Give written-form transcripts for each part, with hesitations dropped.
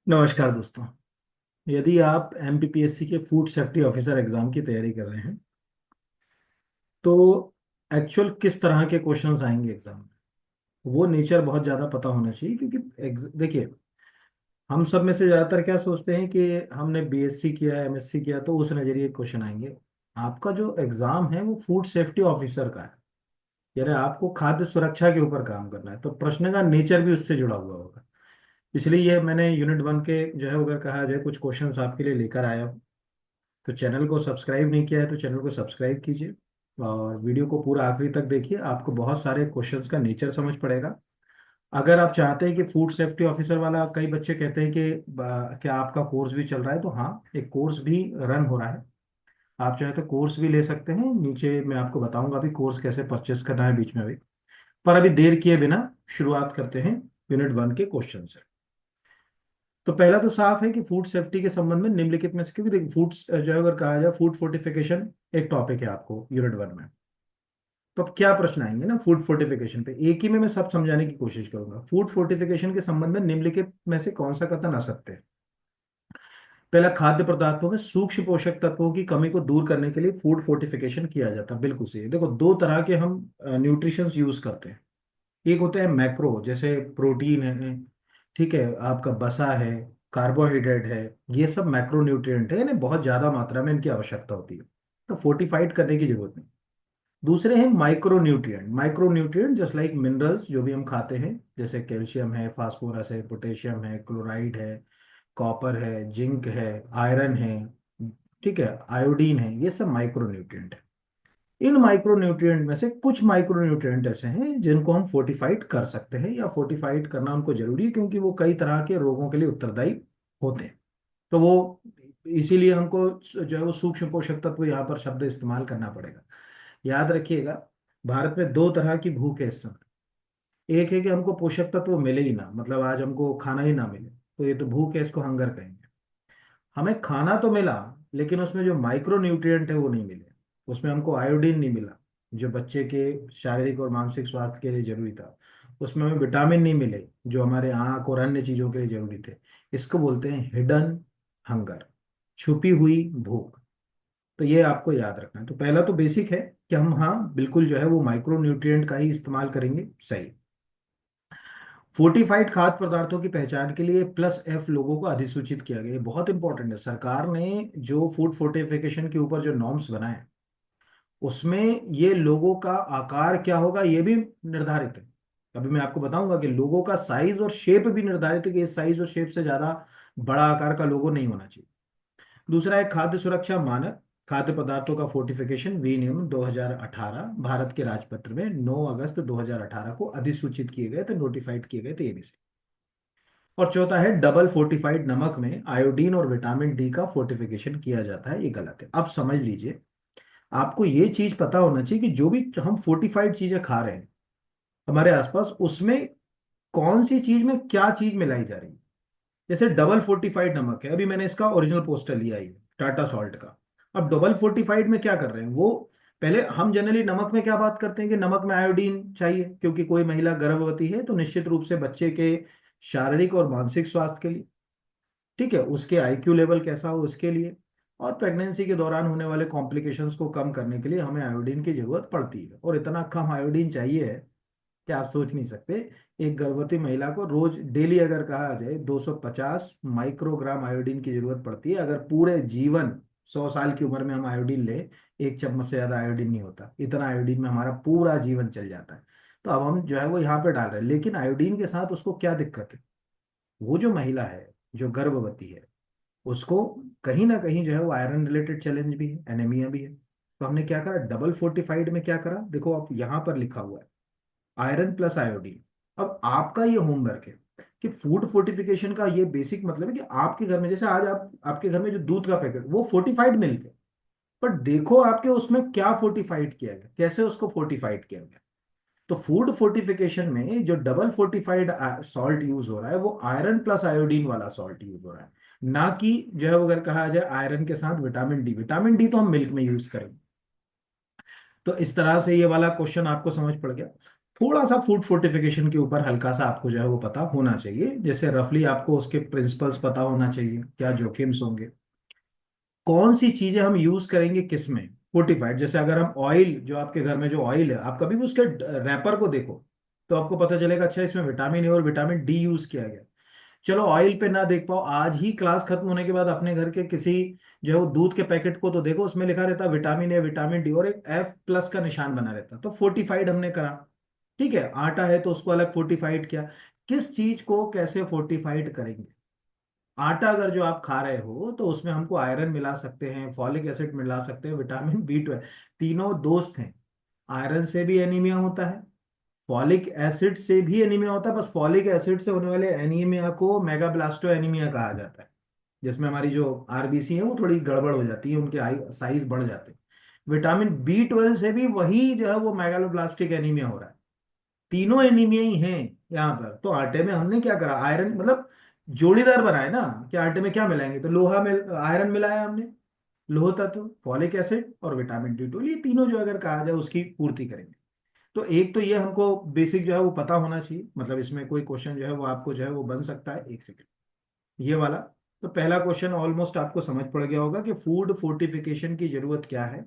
नमस्कार दोस्तों। यदि आप एमपीपीएससी के फूड सेफ्टी ऑफिसर एग्जाम की तैयारी कर रहे हैं तो एक्चुअल किस तरह के क्वेश्चंस आएंगे एग्जाम में वो नेचर बहुत ज़्यादा पता होना चाहिए, क्योंकि देखिए, हम सब में से ज़्यादातर क्या सोचते हैं कि हमने बीएससी किया एमएससी किया तो उस नज़रिए क्वेश्चन आएंगे। आपका जो एग्ज़ाम है वो फूड सेफ्टी ऑफिसर का है, यानी आपको खाद्य सुरक्षा के ऊपर काम करना है, तो प्रश्न का नेचर भी उससे जुड़ा हुआ होगा। इसलिए ये मैंने यूनिट 1 के जो है अगर कहा जाए कुछ क्वेश्चंस आपके लिए लेकर आया हूं। तो चैनल को सब्सक्राइब नहीं किया है तो चैनल को सब्सक्राइब कीजिए और वीडियो को पूरा आखिरी तक देखिए, आपको बहुत सारे क्वेश्चंस का नेचर समझ पड़ेगा। अगर आप चाहते हैं कि फूड सेफ्टी ऑफिसर वाला, कई बच्चे कहते हैं कि क्या आपका कोर्स भी चल रहा है, तो हाँ, एक कोर्स भी रन हो रहा है। आप चाहे तो कोर्स भी ले सकते हैं, नीचे मैं आपको बताऊंगा अभी कोर्स कैसे परचेस करना है बीच में अभी। पर अभी देर किए बिना शुरुआत करते हैं यूनिट 1 के क्वेश्चन से। तो पहला तो साफ है कि फूड सेफ्टी के संबंध में निम्नलिखित में से, क्योंकि देखिए फूड जो है अगर कहा जाए फूड फोर्टिफिकेशन एक टॉपिक है आपको यूनिट 1 में। तो अब क्या प्रश्न आएंगे ना फूड फोर्टिफिकेशन पे, एक ही में मैं सब समझाने की कोशिश करूंगा। फूड फोर्टिफिकेशन के संबंध में निम्नलिखित में से कौन सा कथन असत्य है। पहला, खाद्य पदार्थों में सूक्ष्म पोषक तत्वों की कमी को दूर करने के लिए फूड फोर्टिफिकेशन किया जाता है, बिल्कुल सही है। देखो, दो तरह के हम न्यूट्रिशन यूज करते हैं। एक होता है मैक्रो, जैसे प्रोटीन है, ठीक है, आपका बसा है, कार्बोहाइड्रेट है, ये सब मैक्रो न्यूट्रिएंट है, यानी बहुत ज्यादा मात्रा में इनकी आवश्यकता होती है, तो फोर्टिफाइड करने की जरूरत नहीं। दूसरे हैं micro nutrient. Micro nutrient just like minerals जो भी हम खाते हैं, जैसे कैल्शियम है, फास्फोरस है, पोटेशियम है, क्लोराइड है, कॉपर है, जिंक है, आयरन है, ठीक है, आयोडीन है, ये सब माइक्रो न्यूट्रिएंट है। इन माइक्रो न्यूट्रिएंट में से कुछ माइक्रो न्यूट्रिएंट ऐसे हैं जिनको हम फोर्टिफाइड कर सकते हैं, या फोर्टिफाइड करना उनको जरूरी है, क्योंकि वो कई तरह के रोगों के लिए उत्तरदायी होते हैं। तो वो इसीलिए हमको जो है वो सूक्ष्म पोषक तत्व यहाँ पर शब्द इस्तेमाल करना पड़ेगा। याद रखिएगा, भारत में दो तरह की भूख है इस समय। एक है कि हमको पोषक तत्व मिले ही ना, मतलब आज हमको खाना ही ना मिले, तो ये तो भूख है, इसको हंगर कहेंगे। हमें खाना तो मिला, लेकिन उसमें जो माइक्रो न्यूट्रिएंट है वो नहीं मिले। उसमें हमको आयोडीन नहीं मिला, जो बच्चे के शारीरिक और मानसिक स्वास्थ्य के लिए जरूरी था। उसमें हमें विटामिन नहीं मिले, जो हमारे आँख और अन्य चीजों के लिए जरूरी थे। इसको बोलते हैं हिडन हंगर, छुपी हुई भूख। तो ये आपको याद रखना है। तो पहला तो बेसिक है कि हम, हाँ बिल्कुल, जो है वो माइक्रो न्यूट्रिएंट का ही इस्तेमाल करेंगे, सही। फोर्टिफाइड खाद्य पदार्थों की पहचान के लिए +F लोगों को अधिसूचित किया गया। ये बहुत इंपॉर्टेंट है। सरकार ने जो फूड फोर्टिफिकेशन के ऊपर जो नॉर्म्स बनाए, उसमें ये लोगों का आकार क्या होगा ये भी निर्धारित है। अभी मैं आपको बताऊंगा कि लोगों का साइज और शेप भी निर्धारित है, कि इस साइज और शेप से ज्यादा बड़ा आकार का लोगो नहीं होना चाहिए। दूसरा है खाद्य सुरक्षा मानक खाद्य पदार्थों का फोर्टिफिकेशन विनियम 2018, भारत के राजपत्र में 9 अगस्त 2018 को अधिसूचित किए गए थे, नोटिफाइड किए गए थे ये भी। और चौथा है डबल फोर्टिफाइड नमक में आयोडीन और विटामिन डी का फोर्टिफिकेशन किया जाता है, ये गलत है। अब समझ लीजिए, आपको ये चीज पता होना चाहिए कि जो भी हम फोर्टिफाइड चीजें खा रहे हैं हमारे आसपास, उसमें कौन सी चीज में क्या चीज मिलाई जा रही है। जैसे डबल फोर्टिफाइड नमक है, अभी मैंने इसका ओरिजिनल पोस्टर लिया है टाटा सॉल्ट का। अब डबल फोर्टिफाइड में क्या कर रहे हैं वो, पहले हम जनरली नमक में क्या बात करते हैं कि नमक में आयोडीन चाहिए, क्योंकि कोई महिला गर्भवती है तो निश्चित रूप से बच्चे के शारीरिक और मानसिक स्वास्थ्य के लिए, ठीक है, उसके आईक्यू लेवल कैसा हो उसके लिए, और प्रेगनेंसी के दौरान होने वाले कॉम्प्लिकेशंस को कम करने के लिए हमें आयोडीन की जरूरत पड़ती है। और इतना कम आयोडीन चाहिए है कि आप सोच नहीं सकते। एक गर्भवती महिला को रोज डेली अगर कहा जाए 250 माइक्रोग्राम आयोडीन की जरूरत पड़ती है। अगर पूरे जीवन 100 साल की उम्र में हम आयोडीन ले, एक चम्मच से ज्यादा आयोडीन नहीं होता, इतना आयोडीन में हमारा पूरा जीवन चल जाता है। तो अब हम जो है वो यहाँ पे डाल रहे हैं, लेकिन आयोडीन के साथ उसको क्या दिक्कत है, वो जो महिला है जो गर्भवती है उसको कहीं ना कहीं जो है वो आयरन रिलेटेड चैलेंज भी है, एनीमिया भी है। तो हमने क्या करा, डबल फोर्टिफाइड में क्या करा, देखो आप यहाँ पर लिखा हुआ है आयरन प्लस आयोडीन। अब आपका ये होमवर्क है कि फूड फोर्टिफिकेशन का ये बेसिक मतलब है कि आपके घर में, जैसे आज आपके घर में जो दूध का पैकेट वो फोर्टिफाइड मिल्क है, पर देखो आपके उसमें क्या फोर्टिफाइड किया गया, कैसे उसको फोर्टिफाइड किया गया। तो फूड फोर्टिफिकेशन में जो डबल फोर्टिफाइड सॉल्ट यूज हो रहा है वो आयरन प्लस आयोडीन वाला सॉल्ट यूज हो रहा है, ना कि जो है वो अगर कहा जाए आयरन के साथ विटामिन डी। विटामिन डी तो हम मिल्क में यूज करेंगे। तो इस तरह से ये वाला क्वेश्चन आपको समझ पड़ गया। थोड़ा सा फूड फोर्टिफिकेशन के ऊपर हल्का सा आपको जो है वो पता होना चाहिए, जैसे रफली आपको उसके प्रिंसिपल्स पता होना चाहिए, क्या जोखिम्स होंगे, कौन सी चीजें हम यूज करेंगे किस में फोर्टिफाइड। जैसे अगर हम ऑयल, जो आपके घर में जो ऑयल है, आप कभी भी उसके रैपर को देखो तो आपको पता चलेगा अच्छा इसमें विटामिन ए और विटामिन डी यूज किया गया। चलो ऑयल पे ना देख पाओ, आज ही क्लास खत्म होने के बाद अपने घर के किसी जो है वो दूध के पैकेट को तो देखो, उसमें लिखा रहता विटामिन ए विटामिन डी और एक F+ का निशान बना रहता, तो फोर्टिफाइड हमने करा। ठीक है, आटा है तो उसको अलग फोर्टिफाइड किया। किस चीज को कैसे फोर्टिफाइड करेंगे? आटा अगर जो आप खा रहे हो तो उसमें हमको आयरन मिला सकते हैं, फॉलिक एसिड मिला सकते हैं, विटामिन B12, तीनों दोस्त हैं। आयरन से भी एनीमिया होता है, फॉलिक एसिड से भी एनीमिया होता है, बस फॉलिक एसिड से होने वाले एनीमिया को मेगाब्लास्टो एनीमिया कहा जाता है, जिसमें हमारी जो आरबीसी है वो थोड़ी गड़बड़ हो जाती है, उनके आई साइज बढ़ जाते हैं। विटामिन B12 से भी वही जो है वो मेगालोब्लास्टिक एनीमिया हो रहा है। तीनों एनीमिया ही हैं यहाँ पर। तो आटे में हमने क्या करा, आयरन मतलब जोड़ीदार बनाए ना, कि आटे में क्या मिलाएंगे, तो लोहा में आयरन मिलाया हमने, लोह तत्व, फॉलिक एसिड और विटामिन D12, ये तीनों जो अगर कहा जाए उसकी पूर्ति करेंगे। तो एक तो ये हमको बेसिक जो है वो पता होना चाहिए, मतलब इसमें कोई क्वेश्चन जो है वो आपको जो है वो बन सकता है। एक सेकेंड, ये वाला। तो पहला क्वेश्चन ऑलमोस्ट आपको समझ पड़ गया होगा कि फूड फोर्टिफिकेशन की जरूरत क्या है।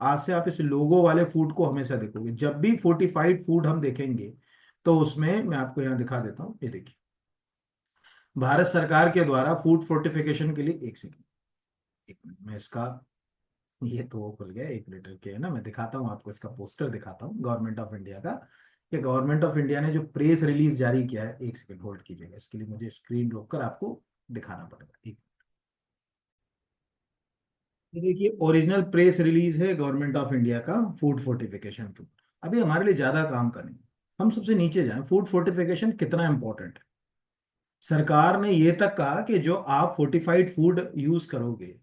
आज से आप इस लोगो वाले फूड को हमेशा देखोगे, जब भी फोर्टिफाइड फूड हम देखेंगे तो उसमें मैं आपको यहाँ दिखा देता हूँ, ये देखिए, भारत सरकार के द्वारा फूड फोर्टिफिकेशन के लिए, एक सेकेंड, एक मिनट मैं इसका, ये तो वो खुल गया, 1 लीटर के है ना, मैं दिखाता हूँ आपको, इसका पोस्टर दिखाता हूँ गवर्नमेंट ऑफ इंडिया का, कि गवर्नमेंट ऑफ इंडिया ने जो प्रेस रिलीज जारी किया है। एक सेकेंड होल्ड कीजिएगा, इसके लिए मुझे स्क्रीन रोक कर आपको दिखाना पड़ेगा। ठीक, ये देखिए ओरिजिनल प्रेस रिलीज है गवर्नमेंट ऑफ इंडिया का, फूड फोर्टिफिकेशन टू। अभी हमारे लिए ज्यादा काम का नहीं, हम सबसे नीचे जाएं, फूड फोर्टिफिकेशन कितना इंपॉर्टेंट है। सरकार ने ये तक कहा कि जो आप फोर्टिफाइड फूड यूज करोगे,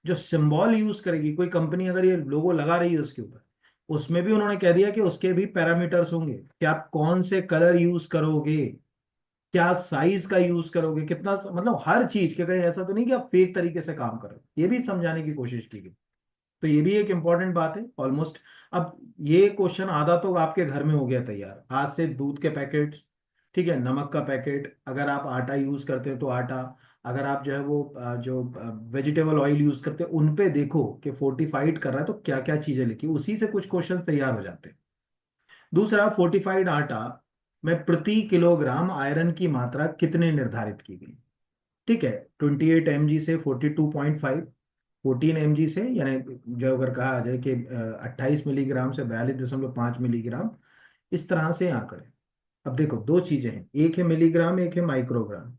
जो सिंबल यूज करेगी कोई कंपनी, अगर ये लोगो लगा रही है उसके ऊपर, उसमें भी उन्होंने कह दिया कि उसके भी पैरामीटर्स होंगे, कि आप कौन से कलर यूज करोगे, क्या साइज का यूज करोगे, कितना, मतलब हर चीज के, कहीं ऐसा तो नहीं कि आप फेक तरीके से काम करो, ये भी समझाने की कोशिश की गई। तो ये भी एक इंपॉर्टेंट बात है ऑलमोस्ट। अब ये क्वेश्चन आधा तो आपके घर में हो गया तैयार, आज से दूध के पैकेट्स, ठीक है, नमक का पैकेट, अगर आप आटा यूज करते हो तो आटा, अगर आप जो है वो जो वेजिटेबल ऑयल यूज करते हो उन पे देखो कि फोर्टिफाइड कर रहा है तो क्या क्या चीजें लिखी, उसी से कुछ क्वेश्चन तैयार हो जाते हैं। दूसरा, फोर्टिफाइड आटा में प्रति किलोग्राम आयरन की मात्रा कितने निर्धारित की गई? ठीक है, 28 mg से 42.5, 14 mg से, यानी जो अगर कहा जाए कि 28 मिलीग्राम से 42.5 मिलीग्राम, इस तरह से आंकड़े। अब देखो दो चीजें हैं, एक है मिलीग्राम, एक है माइक्रोग्राम।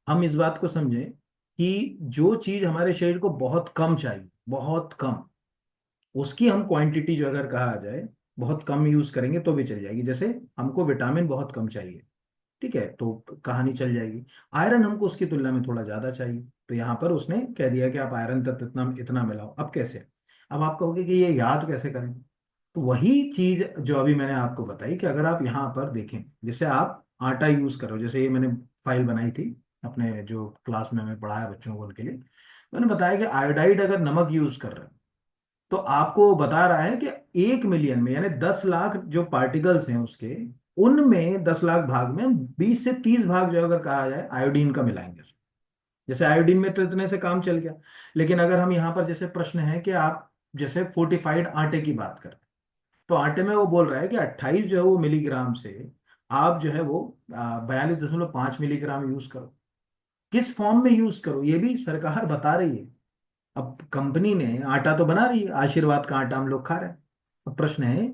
हम इस बात को समझें कि जो चीज हमारे शरीर को बहुत कम चाहिए, बहुत कम, उसकी हम क्वांटिटी जो अगर कहा जाए बहुत कम यूज करेंगे तो भी चल जाएगी। जैसे हमको विटामिन बहुत कम चाहिए, ठीक है, तो कहानी चल जाएगी। आयरन हमको उसकी तुलना में थोड़ा ज्यादा चाहिए, तो यहाँ पर उसने कह दिया कि आप आयरन तत्व इतना इतना मिलाओ। अब कैसे, अब आप कहोगे कि ये याद कैसे करें, तो वही चीज जो अभी मैंने आपको बताई, कि अगर आप यहाँ पर देखें, जैसे आप आटा यूज करो, जैसे ये मैंने फाइल बनाई थी अपने जो क्लास में हमें पढ़ाया बच्चों को, उनके लिए मैंने बताया कि आयोडाइड अगर नमक यूज कर रहे हैं तो आपको बता रहा है कि 1 मिलियन में, यानी 10 लाख जो पार्टिकल्स हैं उसके, उनमें 10 लाख भाग में 20 से 30 भाग जो अगर कहा जाए आयोडीन का मिलाएंगे। जैसे आयोडीन में तो इतने से काम चल गया। लेकिन अगर हम यहाँ पर जैसे प्रश्न है कि आप जैसे फोर्टिफाइड आटे की बात करें, तो आटे में वो बोल रहा है कि 28 जो है वो मिलीग्राम से आप जो है वो 42.5 मिलीग्राम यूज करो। किस फॉर्म में यूज करो ये भी सरकार बता रही है। अब कंपनी ने आटा तो बना रही है, आशीर्वाद का आटा हम लोग खा रहे हैं। अब प्रश्न है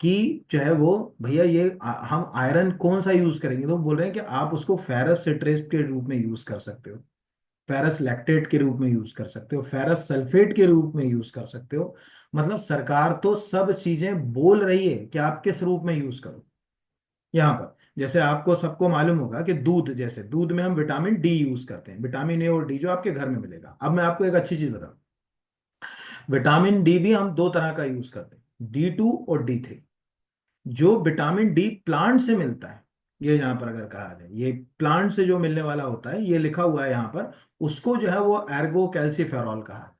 कि जो है वो, भैया ये हम आयरन कौन सा यूज करेंगे, तो बोल रहे हैं कि आप उसको फेरस सिट्रेट के रूप में यूज कर सकते हो, फेरस लैक्टेट के रूप में यूज कर सकते हो, फेरस सल्फेट के रूप में यूज कर सकते हो। मतलब सरकार तो सब चीजें बोल रही है कि आप किस रूप में यूज करो। यहाँ पर जैसे आपको सबको मालूम होगा कि दूध, जैसे दूध में हम विटामिन D यूज करते हैं, विटामिन ए और डी जो आपके घर में मिलेगा। अब मैं आपको एक अच्छी चीज बताऊं, विटामिन डी भी हम दो तरह का यूज करते हैं, D2 और D3। जो विटामिन डी प्लांट से मिलता है, ये यहाँ पर अगर कहा जाए ये प्लांट से जो मिलने वाला होता है, ये लिखा हुआ है यहाँ पर, उसको जो है वो एर्गो कैल्सीफेरॉल कहा है।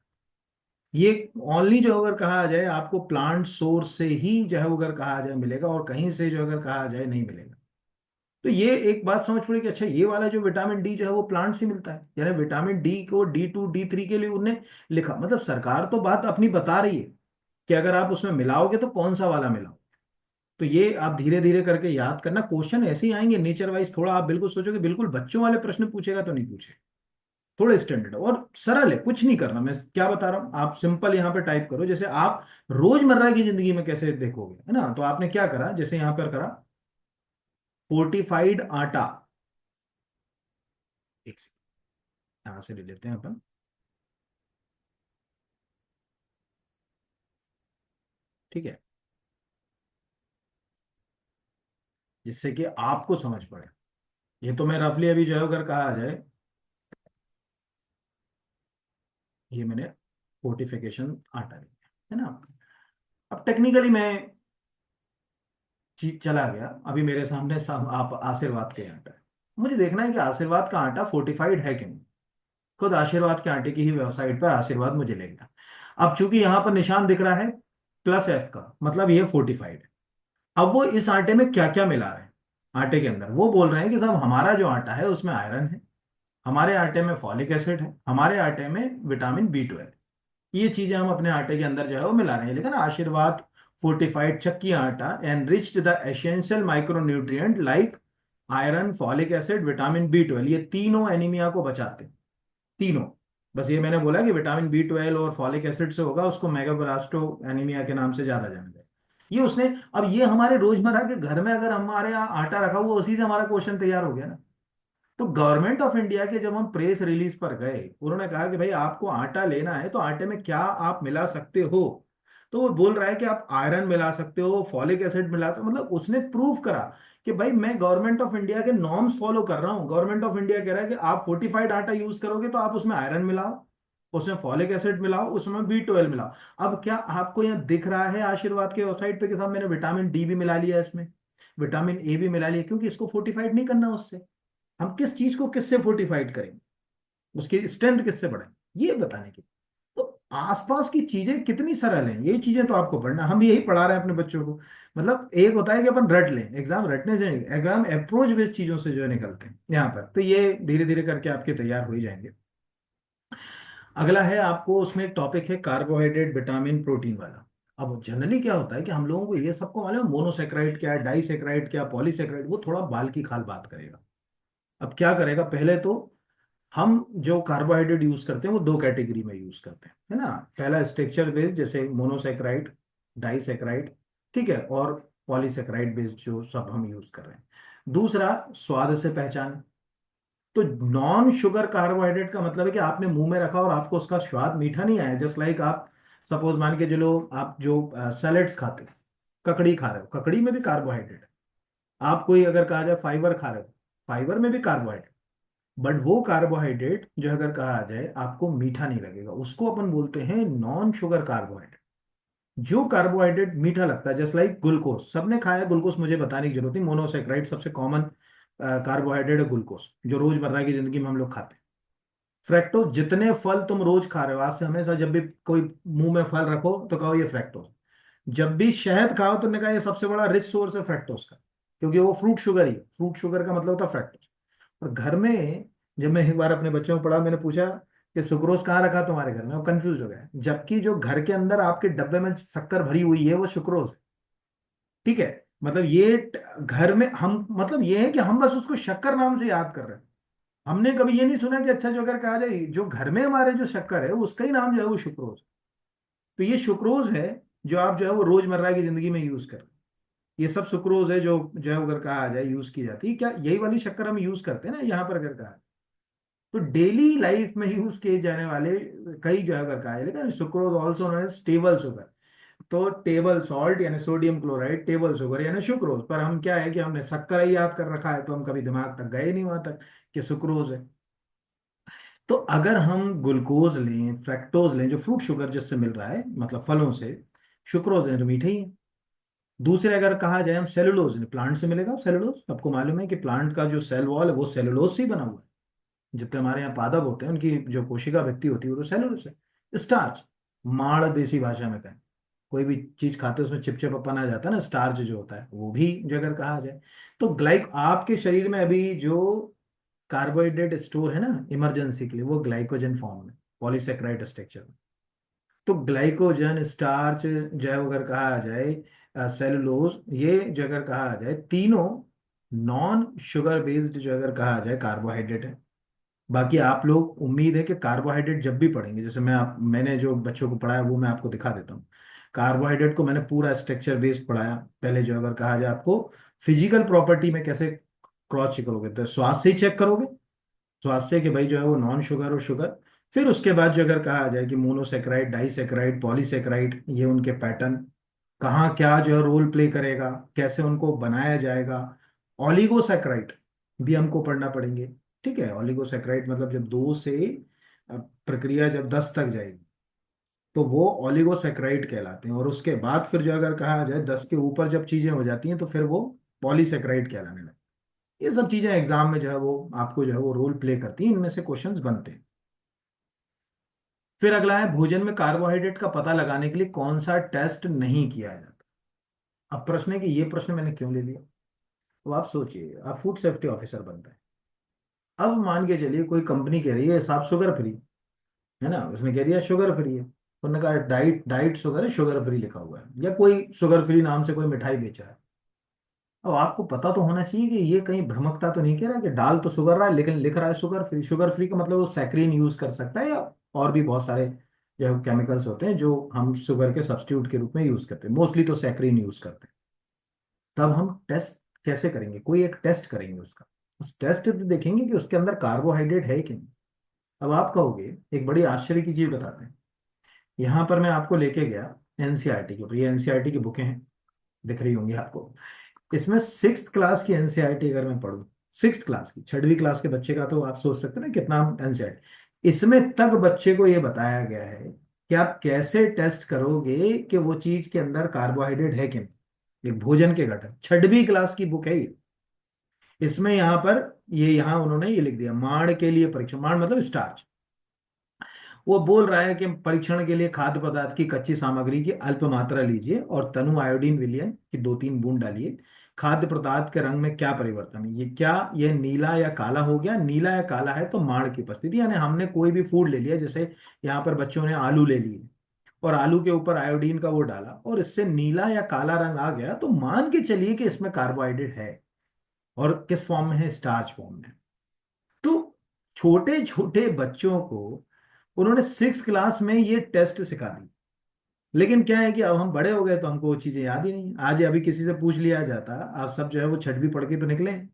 ये ओनली जो अगर कहा जाए आपको प्लांट सोर्स से ही जो है वो अगर कहा जाए मिलेगा, और कहीं से जो अगर कहा जाए नहीं मिलेगा। तो ये एक बात समझ पड़ी कि अच्छा ये वाला जो विटामिन डी जो है वो प्लांट से मिलता है, यानी विटामिन डी को D2 D3 के लिए उन्हें लिखा, मतलब सरकार तो बात अपनी बता रही है कि अगर आप उसमें मिलाओगे तो कौन सा वाला मिलाओ। तो ये आप धीरे धीरे करके याद करना, क्वेश्चन ऐसे ही आएंगे नेचर वाइज, थोड़ा आप बिल्कुल सोचोगे बिल्कुल बच्चों वाले प्रश्न पूछेगा तो नहीं पूछे, थोड़े स्टैंडर्ड और सरल है, कुछ नहीं करना, मैं क्या बता रहा हूँ, आप सिंपल यहाँ पे टाइप करो, जैसे आप रोजमर्रा की जिंदगी में कैसे देखोगे, है ना। तो आपने क्या करा, जैसे यहाँ पर करा फोर्टिफाइड आटा, एक सेकंड यहाँ से ले लेते हैं अपन, ठीक है, जिससे कि आपको समझ पड़े। ये तो मैं रफली अभी जो है अगर कहा जाए, ये मैंने फोर्टिफिकेशन आटा लिया है ना। अब टेक्निकली मैं चला गया, अभी मेरे सामने सब आप आशीर्वाद के आटा है, मुझे देखना है कि आशीर्वाद का आटा फोर्टिफाइड है कि नहीं। खुद आशीर्वाद के आटे की ही वेबसाइट पर आशीर्वाद मुझे ले गया। अब चूंकि यहाँ पर निशान दिख रहा है +F का, मतलब ये फोर्टिफाइड है। अब वो इस आटे में क्या क्या मिला रहे हैं, आटे के अंदर वो बोल रहे हैं कि साहब हमारा जो आटा है उसमें आयरन है, हमारे आटे में फॉलिक एसिड है, हमारे आटे में विटामिन B12, ये चीजें हम अपने आटे के अंदर जो है वो मिला रहे हैं। लेकिन आशीर्वाद फोर्टिफाइड चक्की आटा enriched the essential micronutrient like iron, folic acid, vitamin B12, ये तीनों एनीमिया को बचाते हैं, तीनों। बस ये मैंने बोला कि विटामिन B12 और फॉलिक एसिड से होगा, उसको मेगाब्लास्टो एनीमिया के नाम से ज्यादा जाना जाए। ये उसने, अब ये हमारे रोजमर्रा के घर में अगर हमारे यहाँ आटा रखा हुआ, उसी से हमारा क्वेश्चन तैयार हो गया ना। तो गवर्नमेंट ऑफ इंडिया के जब हम प्रेस रिलीज पर गए, उन्होंने कहा कि भाई आपको आटा लेना है तो आटे में क्या आप मिला सकते हो, तो वो बोल रहा है कि आप आयरन मिला सकते हो, फॉलिक एसिड मिला सकते हो, मतलब उसने प्रूव करा कि भाई मैं गवर्नमेंट ऑफ इंडिया के नॉर्म्स फॉलो कर रहा हूँ। गवर्नमेंट ऑफ इंडिया कह रहा है कि आप फोर्टिफाइड आटा यूज करोगे तो आप उसमें आयरन मिलाओ, उसमें फॉलिक एसिड मिलाओ, उसमें B12 मिलाओ। अब क्या आपको यहाँ दिख रहा है आशीर्वाद के वेबसाइट पे कि साहब मैंने विटामिन डी भी मिला लिया इसमें, विटामिन ए भी मिला लिया, क्योंकि इसको फोर्टिफाइड नहीं करना उससे। हम किस चीज को किससे फोर्टिफाइड करेंगे, उसकी स्ट्रेंथ किससे बढ़ाएंगे, ये बताने की। तो आसपास की चीजें कितनी सरल हैं, ये चीजें तो आपको पढ़ना, हम यही पढ़ा रहे हैं अपने बच्चों को। मतलब एक होता है कि अपन रट लें, एग्जाम रटने से नहीं, एग्जाम अप्रोच बेस्ड चीजों से जो है निकलते हैं यहाँ पर, तो ये धीरे धीरे करके आपके तैयार हो ही जाएंगे। अगला है आपको, उसमें एक टॉपिक है कार्बोहाइड्रेट, विटामिन, प्रोटीन वाला। अब जनरली क्या होता है कि हम लोगों को ये सबको मालूम है, मोनोसेक्राइड क्या है, डाइसेक्राइड क्या, पॉलीसेक्राइड, वो थोड़ा बाल की खाल बात करेगा। अब क्या करेगा, पहले तो हम जो कार्बोहाइड्रेट यूज करते हैं वो दो कैटेगरी में यूज करते हैं, है ना। पहला स्ट्रक्चर बेस्ड, जैसे मोनोसेक्राइड, डाइसेक्राइड, ठीक है, और पॉलीसेक्राइड बेस्ड जो सब हम यूज कर रहे हैं। दूसरा स्वाद से पहचान। तो नॉन शुगर कार्बोहाइड्रेट का मतलब है कि आपने मुंह में रखा और आपको उसका स्वाद मीठा नहीं आया, जस्ट लाइक आप सपोज मान के चलो, आप जो सैलेड्स खाते हो, ककड़ी खा रहे हो, ककड़ी में भी कार्बोहाइड्रेट है। आप कोई अगर कहा जाए फाइबर खा रहे हो, फाइबर में भी कार्बोहाइड्रेट, बट वो कार्बोहाइड्रेट जो अगर कहा जाए आपको मीठा नहीं लगेगा, उसको अपन बोलते हैं नॉन शुगर कार्बोहाइड्रेट। जो कार्बोहाइड्रेट मीठा लगता है, जस्ट लाइक ग्लूकोज, सबने खाया है ग्लूकोज, मुझे बताने की जरूरत नहीं, मोनोसेक्राइड सबसे कॉमन कार्बोहाइड्रेट है ग्लूकोज, जो रोजमर्रा की जिंदगी में हम लोग खाते हैं। फ्रैक्टोज, जितने फल तुम रोज खा रहे हो, आज से हमेशा जब भी कोई मुंह में फल रखो तो कहो ये फ्रैक्टोज। जब भी शहद खाओ तो ने कहा ये सबसे बड़ा रिच सोर्स है फ्रैक्टोज का, क्योंकि वो फ्रूट शुगर ही है, फ्रूट शुगर का मतलब होता है फ्रैक्टोज। और घर में जब मैं एक बार अपने बच्चों को पढ़ा, मैंने पूछा कि सुक्रोज कहाँ रखा तुम्हारे घर में, वो कंफ्यूज हो गया, जबकि जो घर के अंदर आपके डब्बे में शक्कर भरी हुई है वो सुक्रोज, ठीक है। मतलब ये घर में हम, मतलब ये है कि हम बस उसको शक्कर नाम से याद कर रहे हैं। हमने कभी ये नहीं सुना कि अच्छा जो अगर कहा जाए जो घर में हमारे जो शक्कर है उसका ही नाम जो है वो सुक्रोज। तो ये सुक्रोज है जो आप जो है वो रोजमर्रा की जिंदगी में यूज कर रहे हैं। ये सब सुक्रोज है जो है अगर कहा जाए यूज की जाती है, क्या यही वाली शक्कर हम यूज करते हैं ना यहाँ पर अगर कहा। तो डेली लाइफ में यूज किए जाने वाले कई जो है अगर कहा है, लेकिन sucrose also known as table sugar. तो टेबल सॉल्ट यानी सोडियम क्लोराइड, टेबल शुगर यानी सुक्रोज, पर हम क्या है कि हमने शक्कर ही याद कर रखा है, तो हम कभी दिमाग तक गए नहीं वहां तक कि सुक्रोज है। तो अगर हम ग्लूकोज लें, फ्रैक्टोज लें, जो फ्रूट शुगर जिससे मिल रहा है मतलब फलों से, सुक्रोज है तो मीठे ही है। दूसरे अगर कहा जाए हम सेलुलोज, प्लांट से मिलेगा सेलुलोज, आपको मालूम है कि प्लांट का जो सेल वॉल है वो सेलुलोज से ही बना हुआ है। जितने हमारे यहाँ पादप होते हैं उनकी जो कोशिका भित्ति होती है वो तो सेलुलोज है। स्टार्च, माड़ देसी भाषा में कहें, कोई भी चीज खाते हैं उसमें चिपचिपापन आ जाता है ना, स्टार्च जो होता है वो भी जो अगर कहा जाए। तो ग्लाइक आपके शरीर में अभी जो कार्बोहाइड्रेट स्टोर है ना इमरजेंसी के लिए, वो ग्लाइकोजन फॉर्म में, पॉलीसेक्राइड स्ट्रक्चर में। तो ग्लाइकोजन, स्टार्च जो है वो अगर कहा जाए, सेलुलोज, ये जो अगर कहा जाए तीनों नॉन शुगर बेस्ड जो अगर कहा जाए कार्बोहाइड्रेट है। बाकी आप लोग उम्मीद है कि कार्बोहाइड्रेट जब भी पढ़ेंगे, जैसे मैंने जो बच्चों को पढ़ाया वो मैं आपको दिखा देता हूँ। कार्बोहाइड्रेट को मैंने पूरा स्ट्रक्चर बेस्ड पढ़ाया। पहले जो अगर कहा जाए आपको फिजिकल प्रॉपर्टी में कैसे क्रॉस चेक करोगे, तो स्वास्थ्य से ही चेक करोगे, स्वास्थ्य के भाई जो है वो नॉन शुगर और शुगर। फिर उसके बाद जो अगर कहा जाए कि मोनोसेक्राइड, डाइसेक्राइड, पॉलीसेक्राइड, ये उनके पैटर्न, कहाँ क्या जो है रोल प्ले करेगा, कैसे उनको बनाया जाएगा। ऑलिगोसेक्राइड भी हमको पढ़ना पड़ेंगे। ठीक है, ऑलिगोसेक्राइड मतलब जब दो से प्रक्रिया जब 10 तक जाएगी तो वो ऑलिगोसेक्राइड कहलाते हैं। और उसके बाद फिर जो अगर कहा जाए 10 के ऊपर जब चीजें हो जाती हैं तो फिर वो पॉलीसेक्राइड कहलाने लगती हैं। ये सब चीजें एग्जाम में जो है वो आपको जो है वो रोल प्ले करती हैं, इनमें से क्वेश्चंस बनते हैं। फिर अगला है भोजन में कार्बोहाइड्रेट का पता लगाने के लिए कौन सा टेस्ट नहीं किया जाता। अब प्रश्न है कि ये प्रश्न मैंने क्यों ले लिया। तो आप सोचिए, आप फूड सेफ्टी ऑफिसर बन रहे हैं। अब मान के चलिए कोई कंपनी कह रही है साफ शुगर फ्री, है ना, उसने कह दिया शुगर फ्री है, उन्होंने कहा डाइट डाइट शुगर है, शुगर फ्री लिखा हुआ है, या कोई शुगर फ्री नाम से कोई मिठाई बेचा है। अब आपको पता तो होना चाहिए कि ये कहीं भ्रमकता तो नहीं कह रहा कि डाल तो शुगर रहा है लेकिन लिख रहा है शुगर फ्री। शुगर फ्री का मतलब वो सैकरीन यूज कर सकता है, या और भी बहुत सारे जो केमिकल्स होते हैं जो हम शुगर के सब्स्टिट्यूट के रूप में यूज करते हैं, मोस्टली तो सैकरीन यूज करते हैं। तब हम टेस्ट कैसे करेंगे, कोई एक टेस्ट करेंगे उसका, उस टेस्ट पे देखेंगे कि उसके अंदर कार्बोहाइड्रेट है कि नहीं। अब आप कहोगे, एक बड़ी आश्चर्य की चीज बताते हैं। यहाँ पर मैं आपको लेके गया एनसीईआरटी के ऊपर, ये एनसीईआरटी की बुकें हैं, दिख रही होंगी आपको। इसमें 6th क्लास की एनसीईआरटी अगर मैं पढूं, 6th क्लास की, 6वीं क्लास के बच्चे का तो आप सोच सकते हैं ना कितना एनसीईआरटी। इसमें तक बच्चे को ये बताया गया है कि आप कैसे टेस्ट करोगे कि वो चीज के अंदर कार्बोहाइड्रेट है कि नहीं। एक भोजन के घटक 6वीं क्लास की बुक है ये। इसमें यहाँ पर ये यहाँ उन्होंने ये लिख दिया, माड़ के लिए परीक्षण, माड़ मतलब स्टार्च। वो बोल रहा है कि परीक्षण के लिए खाद्य पदार्थ की कच्ची सामग्री की अल्प मात्रा लीजिए और तनु आयोडीन विलयन की 2-3 बूंद डालिए। खाद्य पदार्थ के रंग में क्या परिवर्तन है, ये क्या, ये नीला या काला हो गया, नीला या काला है तो माड़ की उपस्थिति, यानी हमने कोई भी फूड ले लिया, जैसे यहाँ पर बच्चों ने आलू ले लिए और आलू के ऊपर आयोडीन का वो डाला और इससे नीला या काला रंग आ गया, तो मान के चलिए कि इसमें कार्बोहाइड्रेट है। और किस फॉर्म में है, स्टार्च फॉर्म में। तो छोटे छोटे बच्चों को उन्होंने 6 क्लास में ये टेस्ट सिखा दी। लेकिन क्या है कि अब हम बड़े हो गए तो हमको वो चीजें याद ही नहीं। आज अभी किसी से पूछ लिया जाता, आप सब जो है वो 6वीं पढ़ के तो निकले हैं,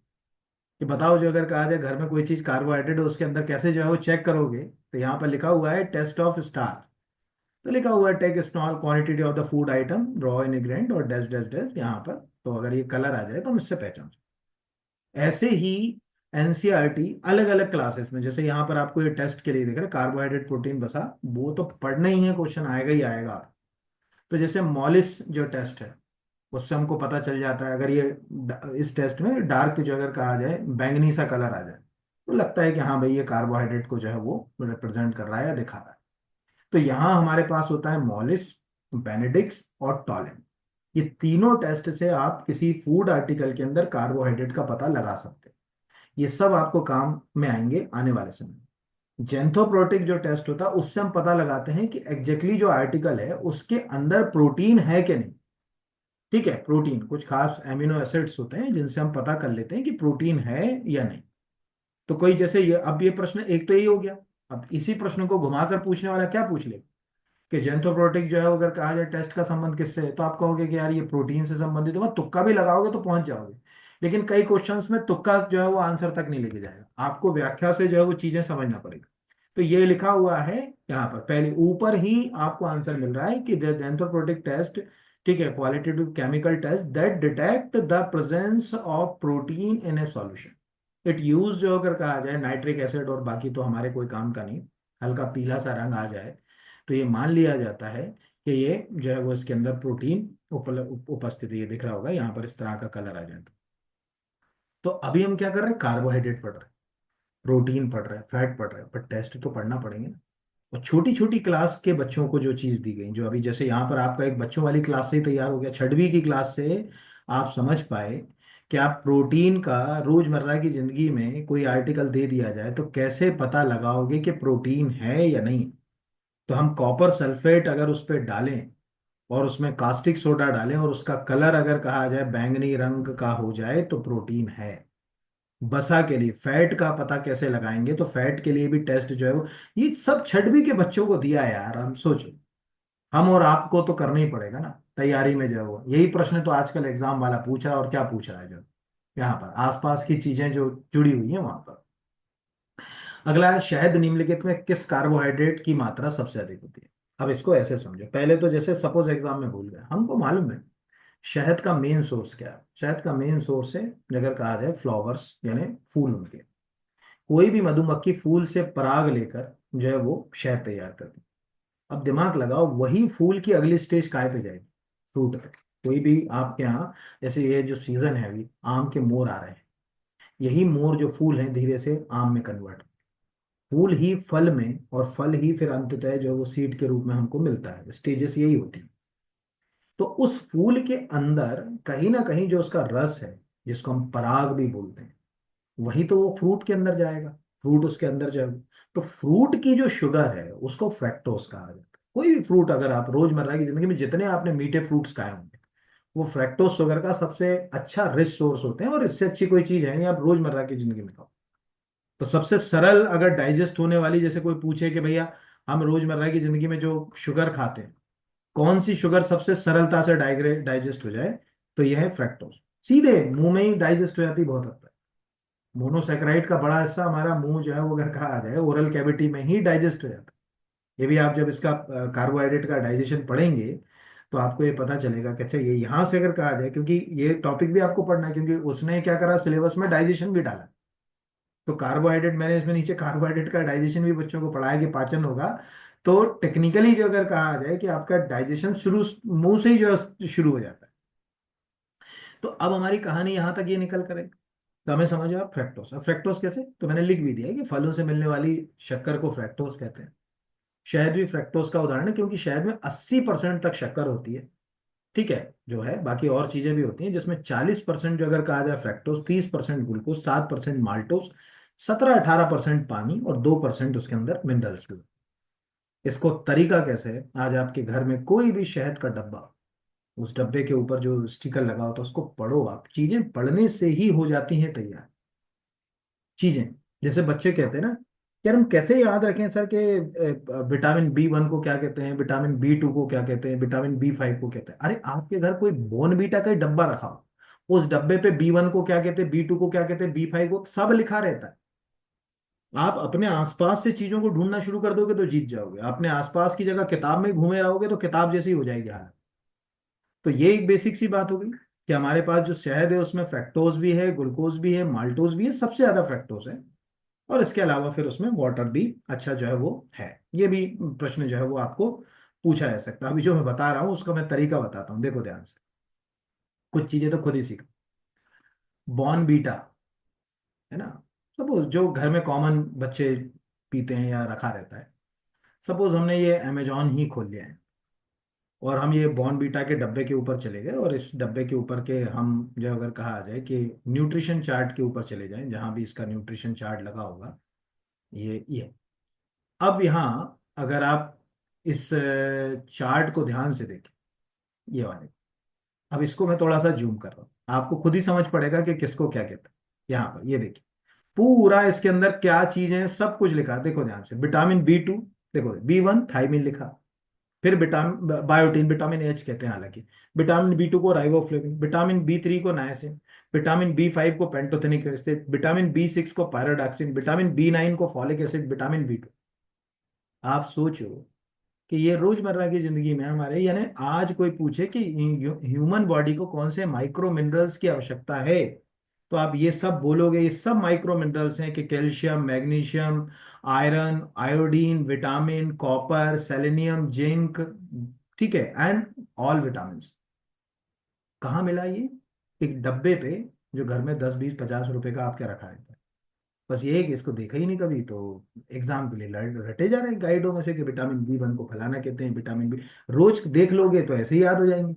कि बताओ जो अगर कहा जाए घर में कोई चीज कार्बोहाइड्रेट है उसके अंदर कैसे जो है वो चेक करोगे, तो यहाँ पर लिखा हुआ है टेस्ट ऑफ स्टार। तो लिखा हुआ है take small quantity of the food item raw ingredient और डैश डैश डैश यहाँ पर। तो अगर ये कलर आ जाए तो हम इससे पहचान सकते हैं। ऐसे ही एनसीईआरटी अलग अलग क्लासेस में, जैसे यहाँ पर आपको ये टेस्ट के लिए दिख रहा है कार्बोहाइड्रेट प्रोटीन बसा, वो तो पढ़ना ही है, क्वेश्चन आएगा ही आएगा। तो जैसे मॉलिस जो टेस्ट है उससे हमको पता चल जाता है, अगर ये इस टेस्ट में डार्क जो अगर कहा जाए बैंगनी सा कलर आ जाए तो लगता है कि हाँ भाई ये कार्बोहाइड्रेट को जो है वो रिप्रेजेंट कर रहा है या दिखा रहा है। तो यहाँ हमारे पास होता है मॉलिस, बेनेडिक्स और टॉलेम। ये तीनों टेस्ट से आप किसी फूड आर्टिकल के अंदर कार्बोहाइड्रेट का पता लगा सकते हैं। ये सब आपको काम में आएंगे आने वाले समय में। जेंथोप्रोटिक जो टेस्ट होता है उससे हम पता लगाते हैं कि एग्जैक्टली जो आर्टिकल है उसके अंदर प्रोटीन है कि नहीं। ठीक है, प्रोटीन कुछ खास एमिनो एसिड्स होते हैं जिनसे हम पता कर लेते हैं कि प्रोटीन है या नहीं। तो कोई जैसे ये, अब ये प्रश्न एक तो यही हो गया। अब इसी प्रश्न को घुमाकर पूछने वाला क्या पूछ ले कि जेंथोप्रोटिक जो है अगर कहा जाए टेस्ट का संबंध किससे है, तो आप कहोगे कि यार ये प्रोटीन से संबंधित है, वह तुक्का भी लगाओगे तो पहुंच जाओगे। लेकिन कई क्वेश्चंस में तुक्का जो है वो आंसर तक नहीं लेके जाएगा, आपको व्याख्या से जो है वो चीजें समझना पड़ेगा। तो ये लिखा हुआ है यहाँ पर पहले ऊपर ही आपको आंसर मिल रहा है कि जेंथोप्रोटिक टेस्ट, ठीक है, qualitative chemical test that detect the presence of protein in a solution. It use जो अगर कहा जाए नाइट्रिक एसिड और बाकी तो हमारे कोई काम का नहीं, हल्का पीला सा रंग आ जाए तो ये मान लिया जाता है कि ये जो है वो इसके अंदर प्रोटीन उपस्थित है। ये दिख रहा होगा यहाँ पर इस तरह का कलर आ जाता। तो अभी हम क्या कर रहे हैं, कार्बोहाइड्रेट पढ़ रहे हैं, प्रोटीन पढ़ रहे हैं, फैट पढ़ रहे हैं, पर टेस्ट तो पढ़ना पड़ेंगे ना। और छोटी छोटी क्लास के बच्चों को जो चीज दी गई, जो अभी जैसे यहाँ पर आपका एक बच्चों वाली क्लास से ही तैयार हो गया, छठवीं की क्लास से आप समझ पाए कि आप प्रोटीन का रोजमर्रा की जिंदगी में कोई आर्टिकल दे दिया जाए तो कैसे पता लगाओगे कि प्रोटीन है या नहीं। तो हम कॉपर सल्फेट अगर उस पर डालें और उसमें कास्टिक सोडा डालें और उसका कलर अगर कहा जाए बैंगनी रंग का हो जाए तो प्रोटीन है। बसा के लिए फैट का पता कैसे लगाएंगे, तो फैट के लिए भी टेस्ट जो है वो, ये सब छठवीं के बच्चों को दिया है यार। हम सोचो, हम और आपको तो करना ही पड़ेगा ना तैयारी में जो है वो। यही प्रश्न तो आजकल एग्जाम वाला पूछ रहा है, और क्या पूछ रहा है जो यहाँ पर आसपास की चीजें जो जुड़ी हुई है वहां पर। अगला है, शहद निम्नलिखित में किस कार्बोहाइड्रेट की मात्रा सबसे अधिक होती है। अब इसको ऐसे समझो, पहले तो जैसे सपोज एग्जाम में भूल गए, हमको मालूम है शहद का मेन सोर्स क्या है। शहद का मेन सोर्स है, अगर कहा जाए, फ्लावर्स यानी फूल उनके। कोई भी मधुमक्खी फूल से पराग लेकर जो है वो शहद तैयार करती है। अब दिमाग लगाओ, वही फूल की अगली स्टेज काय पे जाएगी, फ्रूट पे। कोई भी आपके यहाँ, जैसे ये जो सीजन है अभी आम के मोर आ रहे हैं, यही मोर जो फूल हैं धीरे से आम में कन्वर्ट, फूल ही फल में, और फल ही फिर अंततः जो है वो सीड के रूप में हमको मिलता है। स्टेजेस यही होती है। तो उस फूल के अंदर कहीं ना कहीं जो उसका रस है, जिसको हम पराग भी बोलते हैं, वही तो वो फ्रूट के अंदर जाएगा, फ्रूट उसके अंदर जाएगा। तो फ्रूट की जो शुगर है उसको फ्रैक्टोज कहा जाता है। कोई भी फ्रूट अगर आप रोजमर्रा की जिंदगी में जितने आपने मीठे फ्रूट्स खाए होंगे, वो फ्रैक्टोज शुगर का सबसे अच्छा रिच सोर्स होते हैं, और इससे अच्छी कोई चीज है नहीं आप रोजमर्रा की जिंदगी में खाओ। तो सबसे सरल अगर डाइजेस्ट होने वाली, जैसे कोई पूछे कि भैया हम रोजमर्रा की जिंदगी में जो शुगर खाते हैं, कौन सी शुगर सबसे सरलता से डाइजेस्ट हो जाए, तो यह है फ्रैक्टोज। सीधे मुंह में ही डाइजेस्ट हो जाती है बहुत हद तक। मोनोसेक्राइड का बड़ा हिस्सा हमारा मुंह जो है वो अगर कहा जाए ओरल कैविटी में ही डाइजेस्ट हो जाता है। ये भी आप जब इसका कार्बोहाइड्रेट का डाइजेशन पढ़ेंगे तो आपको ये पता चलेगा कि अच्छा ये यहाँ से अगर कहा जाए, क्योंकि ये टॉपिक भी आपको पढ़ना है, क्योंकि उसने क्या करा सिलेबस में डाइजेशन भी डाला। तो कार्बोहाइड्रेट, मैंने इसमें नीचे कार्बोहाइड्रेट का डाइजेशन भी बच्चों को पढ़ाया कि पाचन होगा। तो टेक्निकली जो अगर कहा जाए कि आपका डाइजेशन शुरू मुंह से ही जो है शुरू हो जाता है। तो अब हमारी कहानी यहाँ तक ये निकल कर है। तो हमें समझो आप फ्रैक्टोस, अब फ्रैक्टोस कैसे, तो मैंने लिख भी दिया है कि फलों से मिलने वाली शक्कर को फ्रैक्टोस कहते हैं। शहद भी फ्रैक्टोस का उदाहरण है, क्योंकि शहद में 80% तक शक्कर होती है। ठीक है, जो है बाकी और चीजें भी होती हैं, जिसमें 40% जो अगर कहा जाए फ्रैक्टोस, 30% ग्लूकोज, 7% माल्टोस, 17-18% पानी, और 2% उसके अंदर मिनरल्स भी। इसको तरीका कैसे है, आज आपके घर में कोई भी शहद का डब्बा, उस डब्बे के ऊपर जो स्टिकर लगा होता है उसको पढ़ो आप, चीजें पढ़ने से ही हो जाती हैं तैयार चीजें। जैसे बच्चे कहते हैं ना, यार हम कैसे याद रखें सर के विटामिन B1 को क्या कहते हैं, विटामिन B2 को क्या कहते हैं, विटामिन B5 को कहते हैं। अरे आपके घर कोई बोनवीटा का ही डब्बा रखा हो, उस डब्बे पे B1 को क्या कहते हैं, B2 को क्या कहते हैं, B5 को सब लिखा रहता है। आप अपने आसपास से चीजों को ढूंढना शुरू कर दोगे तो जीत जाओगे। अपने आसपास की जगह किताब में घूमे रहोगे तो किताब जैसी हो जाएगी हालत। तो ये एक बेसिक सी बात हो गई कि हमारे पास जो शहद है उसमें फ्रैक्टोज भी है, ग्लूकोज भी है, माल्टोज भी है, सबसे ज्यादा फ्रैक्टोज है। और इसके अलावा फिर उसमें वाटर भी अच्छा जो है वो है। ये भी प्रश्न जो है वो आपको पूछा जा सकता है। अभी जो मैं बता रहा हूँ उसका मैं तरीका बताता हूँ, देखो ध्यान से। कुछ चीजें तो खुद ही सीखो। बॉर्नवीटा है ना, सपोज जो घर में कॉमन बच्चे पीते हैं या रखा रहता है। सपोज हमने ये अमेजॉन ही खोल लिया है, और हम ये बॉर्नवीटा के डब्बे के ऊपर चले गए, और इस डब्बे के ऊपर के हम जो अगर कहा जाए कि न्यूट्रिशन चार्ट के ऊपर चले जाएं, जहां भी इसका न्यूट्रिशन चार्ट लगा होगा, ये अब यहाँ अगर आप इस चार्ट को ध्यान से देखें, ये वाले, अब इसको मैं थोड़ा सा जूम कर रहा हूँ, आपको खुद ही समझ पड़ेगा कि किसको क्या कहते हैं। यहाँ पर ये देखिए, पूरा इसके अंदर क्या चीजें हैं सब कुछ लिखा है, देखो ध्यान से। विटामिन B2, देखो B1 थायमिन लिखा, फिर विटामिन बायोटीन, विटामिन H कहते हैं हालांकि, विटामिन B2 को राइबोफ्लेविन, विटामिन B3 को नायसिन, विटामिन B5 को पेंटोथेनिक एसिड, विटामिन B6 को पायरोडॉक्सिन, विटामिन B9 को फॉलिक एसिड, विटामिन B2। आप सोचो कि ये रोजमर्रा की जिंदगी में हमारे, यानी आज कोई पूछे कि ह्यूमन बॉडी को कौन से माइक्रो मिनरल्स की आवश्यकता है, तो आप ये सब बोलोगे। ये सब माइक्रो मिनरल्स हैं कि calcium, magnesium, iron, iodine, vitamin, copper, selenium, zinc, ठीक है, एंड ऑल विटामिन। कहाँ मिला ये? एक डब्बे पे जो घर में 10-20-50 रुपए का आपके रखा रहता है। बस ये है कि इसको देखा ही नहीं कभी, तो एग्जाम के लिए रटे जा रहे हैं गाइडों में से कि विटामिन B1 को फलाना कहते हैं, विटामिन B रोज देख लोगे तो ऐसे ही याद हो जाएंगे।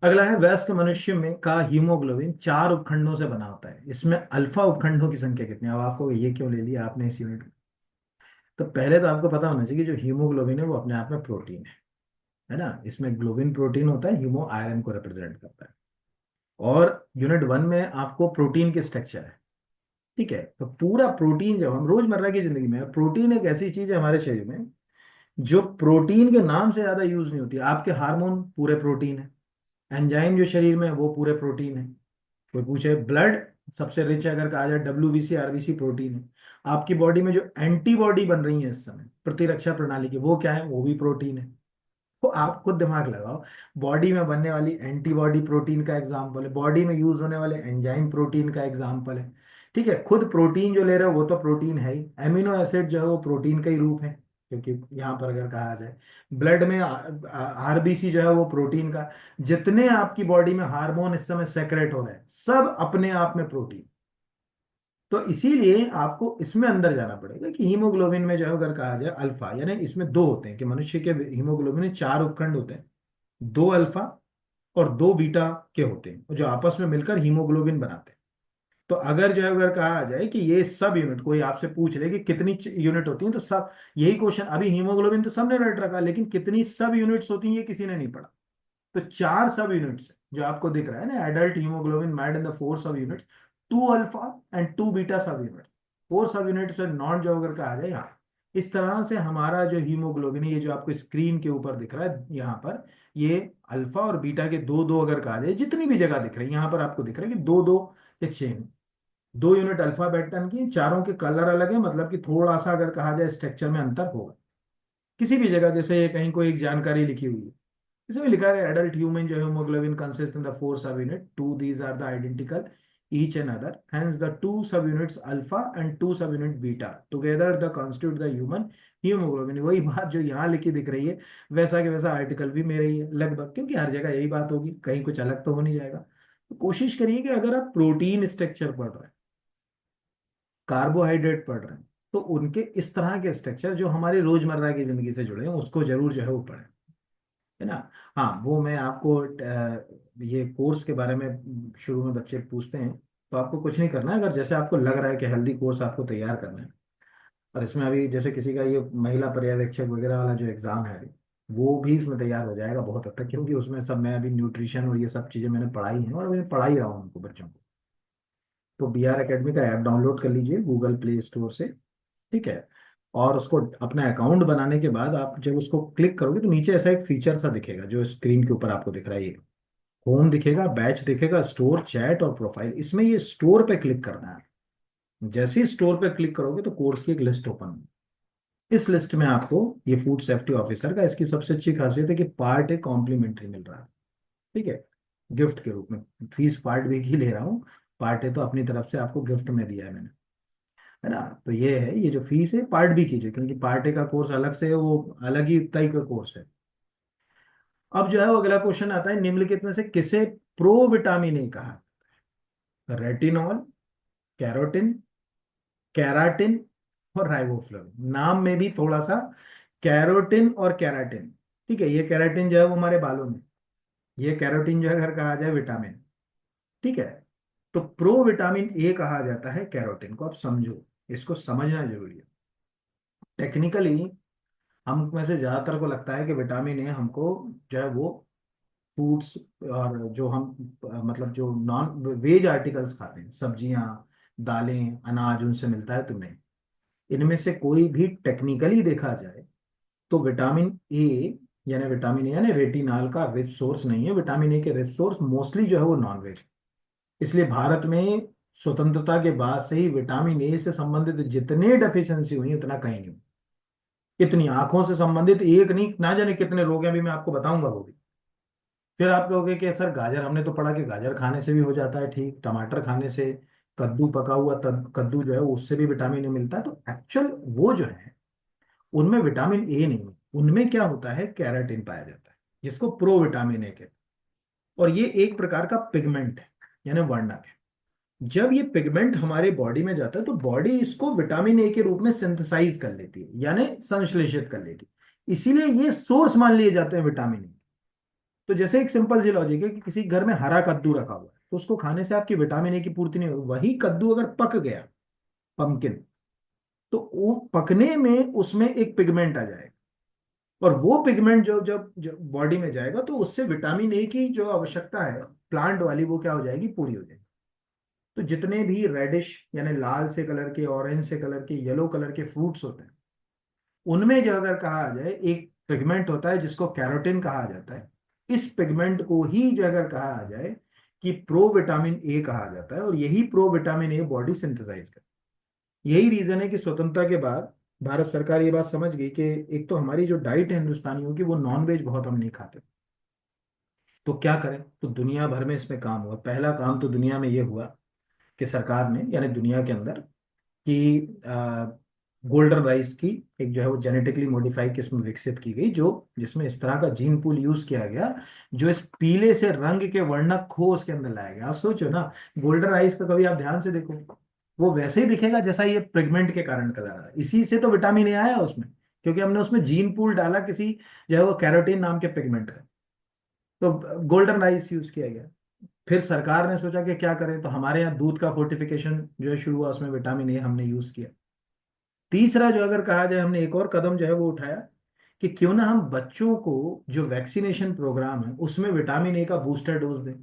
अगला है, वयस्क मनुष्य में का हीमोग्लोबिन 4 उपखंडों से बना होता है, इसमें अल्फा उपखंडों की संख्या कितनी है? अब आपको ये क्यों ले लिया आपने इस यूनिट में? तो पहले तो आपको पता होना चाहिए कि जो हीमोग्लोबिन है वो अपने आप में प्रोटीन है ना। इसमें ग्लोबिन प्रोटीन होता है, हीमो आयरन को रिप्रेजेंट करता है। और यूनिट 1 में आपको प्रोटीन की स्ट्रक्चर है, ठीक है। तो पूरा प्रोटीन जब हम रोजमर्रा की जिंदगी में, प्रोटीन एक ऐसी चीज है हमारे शरीर में जो प्रोटीन के नाम से ज्यादा यूज नहीं होती। आपके हार्मोन पूरे प्रोटीन है, एंजाइम जो शरीर में है वो पूरे प्रोटीन है। कोई पूछे ब्लड सबसे रिच अगर कहा जाए, WBC RBC प्रोटीन है। आपकी बॉडी में जो एंटीबॉडी बन रही है इस समय प्रतिरक्षा प्रणाली की, वो क्या है? वो भी प्रोटीन है। तो आप खुद दिमाग लगाओ, बॉडी में बनने वाली एंटीबॉडी प्रोटीन का एग्जाम्पल है, बॉडी में यूज होने वाले एंजाइम प्रोटीन का एग्जाम्पल है। ठीक है, खुद प्रोटीन जो ले रहे हो वो तो प्रोटीन है ही, एमिनो एसिड जो है वो प्रोटीन का ही रूप है, क्योंकि यहाँ पर अगर कहा जाए ब्लड में RBC जो है वो प्रोटीन का। जितने आपकी बॉडी में हार्मोन इस समय सेक्रेट हो रहे हैं सब अपने आप में प्रोटीन। तो इसीलिए आपको इसमें अंदर जाना पड़ेगा कि हीमोग्लोबिन में जो है अगर कहा जाए अल्फा, यानी इसमें दो होते हैं कि मनुष्य के हीमोग्लोबिन में 4 उपखंड होते हैं, 2 अल्फा और 2 बीटा के होते हैं जो आपस में मिलकर हीमोग्लोबिन बनाते हैं। तो अगर जो है अगर कहा जाए कि ये सब यूनिट, कोई आपसे पूछ ले कि कितनी यूनिट होती है, तो सब यही क्वेश्चन, अभी हीमोग्लोबिन तो सबने रट रखा, लेकिन कितनी सब यूनिट्स होती हैं ये किसी ने नहीं पढ़ा। तो 4 सब यूनिट्स जो आपको दिख रहा है ना, adult haemoglobin made in the 4 सब यूनिट्स, 2 अल्फा एंड 2 बीटा सब यूनिट्स। 4 सब यूनिट्स नॉन जो अगर कहा जाए यहाँ, इस तरह से हमारा जो हीमोग्लोबिन है, ये जो आपको स्क्रीन के ऊपर दिख रहा है यहाँ पर, ये अल्फा और बीटा के दो दो अगर कहा जाए, जितनी भी जगह दिख रही है यहाँ पर आपको दिख रहा है कि दो दो या चेन, 2 यूनिट अल्फा बेटन की, चारों के कलर अलग है, मतलब कि थोड़ा सा अगर कहा जाए स्ट्रक्चर में अंतर होगा किसी भी जगह। जैसे ये कहीं कोई एक जानकारी लिखी हुई है, इसमें लिखा है एडल्ट ह्यूमन जो hemoglobin consists in the 4 subunit, two these are the identical each and other, hence the 2 subunits alpha and 2 subunit beta together the constitute the human hemoglobin। वही बात जो यहाँ लिखी दिख रही है वैसा के वैसा आर्टिकल भी मेरे ही है लगभग, क्योंकि हर जगह यही बात होगी, कहीं कुछ अलग तो हो नहीं जाएगा। तो कोशिश करिए कि अगर आप प्रोटीन स्ट्रक्चर पढ़ रहे हैं, कार्बोहाइड्रेट पढ़ रहे हैं, तो उनके इस तरह के स्ट्रक्चर जो हमारी रोजमर्रा की जिंदगी से जुड़े हैं उसको जरूर जो है वो पढ़ें, है ना। हाँ, वो मैं आपको ये कोर्स के बारे में शुरू में बच्चे पूछते हैं, तो आपको कुछ नहीं करना है। अगर जैसे आपको लग रहा है कि हेल्दी कोर्स आपको तैयार करना है, और इसमें अभी जैसे किसी का ये महिला पर्यवेक्षक वगैरह वाला जो एग्जाम है अभी, वो भी इसमें तैयार हो जाएगा बहुत हद तक, क्योंकि उसमें सब मैं अभी न्यूट्रिशन और ये सब चीज़ें मैंने पढ़ाई हैं और मैं पढ़ा ही रहा हूँ उनको बच्चों को। तो BR एकेडमी का ऐप डाउनलोड कर लीजिए गूगल प्ले स्टोर से, ठीक है। और उसको अपना अकाउंट बनाने के बाद आप जब उसको क्लिक करोगे तो नीचे ऐसा एक फीचर सा दिखेगा जो स्क्रीन के ऊपर आपको दिख रहा है, ये होम दिखेगा, बैच दिखेगा, स्टोर, चैट और प्रोफाइल। इसमें ये स्टोर पे क्लिक करना है। जैसे ही स्टोर पे क्लिक करोगे तो कोर्स की एक लिस्ट ओपन होगी। इस लिस्ट में आपको ये फूड सेफ्टी ऑफिसर का, इसकी सबसे अच्छी खासियत है कि पार्ट एक कॉम्प्लीमेंट्री मिल रहा है, ठीक है, गिफ्ट के रूप में। फीस पार्ट भी की ले रहा हूँ, पार्ट है तो अपनी तरफ से आपको गिफ्ट में दिया है मैंने, है ना। तो ये है, ये जो फीस है पार्ट बी कीजिए, क्योंकि पार्ट ए का कोर्स अलग से है, वो अलग ही टाइप का कोर्स है। अब जो है वो अगला क्वेश्चन आता है, निम्नलिखित में से किसे प्रो विटामिन ए कहा? रेटिनॉल, कैरोटिन, कैराटिन और राइबोफ्लाविन। नाम में भी थोड़ा सा कैरोटिन और कैराटिन, ठीक है। ये कैराटिन जो है वो हमारे बालों में, ये कैरोटीन जो है अगर कहा जाए विटामिन, ठीक है। तो प्रो विटामिन ए कहा जाता है कैरोटीन को। आप समझो, इसको समझना जरूरी है। टेक्निकली हम में से ज्यादातर को लगता है कि विटामिन ए हमको जो है वो फ्रूट्स और जो हम मतलब जो नॉन वेज आर्टिकल्स खाते हैं, सब्जियां, दालें, अनाज, उनसे मिलता है। तो नहीं, इनमें से कोई भी टेक्निकली देखा जाए तो विटामिन ए, यानी रेटिनॉल का रिच सोर्स नहीं है। विटामिन ए के रिच सोर्स मोस्टली जो है वो नॉन वेज। इसलिए भारत में स्वतंत्रता के बाद से ही विटामिन ए से संबंधित जितने डेफिशिएंसी हुई उतना कहीं नहीं हुई। इतनी आंखों से संबंधित एक नहीं, ना जाने कितने रोग हैं, अभी मैं आपको बताऊंगा वो भी। फिर आप कहोगे कि सर गाजर, हमने तो पढ़ा कि गाजर खाने से भी हो जाता है ठीक, टमाटर खाने से, कद्दू, पका हुआ कद्दू जो है उससे भी विटामिन ए मिलता है। तो एक्चुअल वो जो है उनमें विटामिन ए नहीं, उनमें क्या होता है, कैराटिन पाया जाता है, जिसको प्रो विटामिन ए कहते हैं। और ये एक प्रकार का पिगमेंट है, यानी वर्णक है। जब ये पिगमेंट हमारे बॉडी में जाता है तो बॉडी इसको विटामिन ए के रूप में सिंथेसाइज कर लेती है, यानी संश्लेषित कर लेती है। इसीलिए ये सोर्स मान लिए जाते हैं विटामिन ए। तो जैसे एक सिंपल सी लॉजिक है कि किसी घर में हरा कद्दू रखा हुआ है तो उसको खाने से आपकी विटामिन ए की पूर्ति नहीं होगी। वही कद्दू अगर पक गया, पंपकिन, तो वो पकने में उसमें एक पिगमेंट आ जाएगा, और वो पिगमेंट जो जब जब बॉडी में जाएगा तो उससे विटामिन ए की जो आवश्यकता है प्लांट वाली, वो क्या हो जाएगी, पूरी हो जाएगी। तो जितने भी रेडिश यानी लाल से कलर के, ऑरेंज से कलर के, येलो कलर के फ्रूट्स होते हैं, उनमें जो अगर कहा जाए एक पिगमेंट होता है जिसको कैरोटीन कहा जाता है। इस पिगमेंट को ही जो अगर कहा जाए कि प्रो विटामिन ए कहा जाता है, और यही pro vitamin A body synthesise करती है। यही रीजन है कि स्वतंत्रता के बाद भारत सरकार ये बात समझ गई कि एक तो हमारी जो डाइट है हिंदुस्तानियों की, वो नॉन वेज बहुत हम नहीं खाते। तो क्या करें, तो दुनिया भर में इसमें काम हुआ। पहला काम तो दुनिया में ये हुआ कि सरकार ने, यानी दुनिया के अंदर, कि गोल्डन राइस की एक जो है वो जेनेटिकली मॉडिफाई किस्म विकसित की गई, जो जिसमें इस तरह का जीन पूल यूज किया गया जो इस पीले से रंग के वर्णक को उसके अंदर लाया गया। आप सोचो ना, गोल्डन राइस का कभी आप ध्यान से देखो, वो वैसे ही दिखेगा जैसा ये पिगमेंट के कारण कलर आ रहा है। इसी से तो विटामिन ए आया उसमें, क्योंकि हमने उसमें जीन पूल डाला किसी जो है वो कैरोटीन नाम के पिगमेंट का। तो गोल्डन राइस यूज किया गया। फिर सरकार ने सोचा कि क्या करें, तो हमारे यहाँ दूध का फोर्टिफिकेशन जो है शुरू हुआ, उसमें विटामिन ए हमने यूज किया। तीसरा जो अगर कहा जाए, हमने एक और कदम जो है वो उठाया कि क्यों ना हम बच्चों को जो वैक्सीनेशन प्रोग्राम है उसमें विटामिन ए का बूस्टर डोज दें।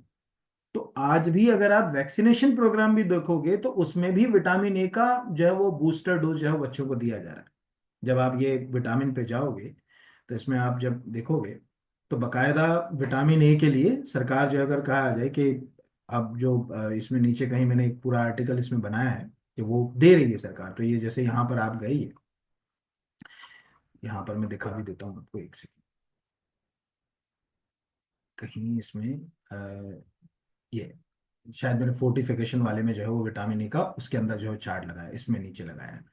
तो आज भी अगर आप वैक्सीनेशन प्रोग्राम भी देखोगे तो उसमें भी विटामिन ए का जो है वो बूस्टर डोज जो है वो बच्चों को दिया जा रहा है। जब आप ये विटामिन पे जाओगे तो इसमें आप जब देखोगे तो बकायदा विटामिन ए के लिए सरकार जो अगर कहा जाए कि अब जो इसमें नीचे कहीं मैंने एक पूरा आर्टिकल इसमें बनाया है कि वो दे रही है सरकार। तो ये जैसे यहाँ पर आप गई है, यहाँ पर मैं दिखा भी देता हूँ आपको, एक सेकंड। कहीं इसमें ये शायद मैंने फोर्टिफिकेशन वाले में जो है वो विटामिन ई का उसके अंदर जो है चार्ट लगाया है, इसमें नीचे लगाया है।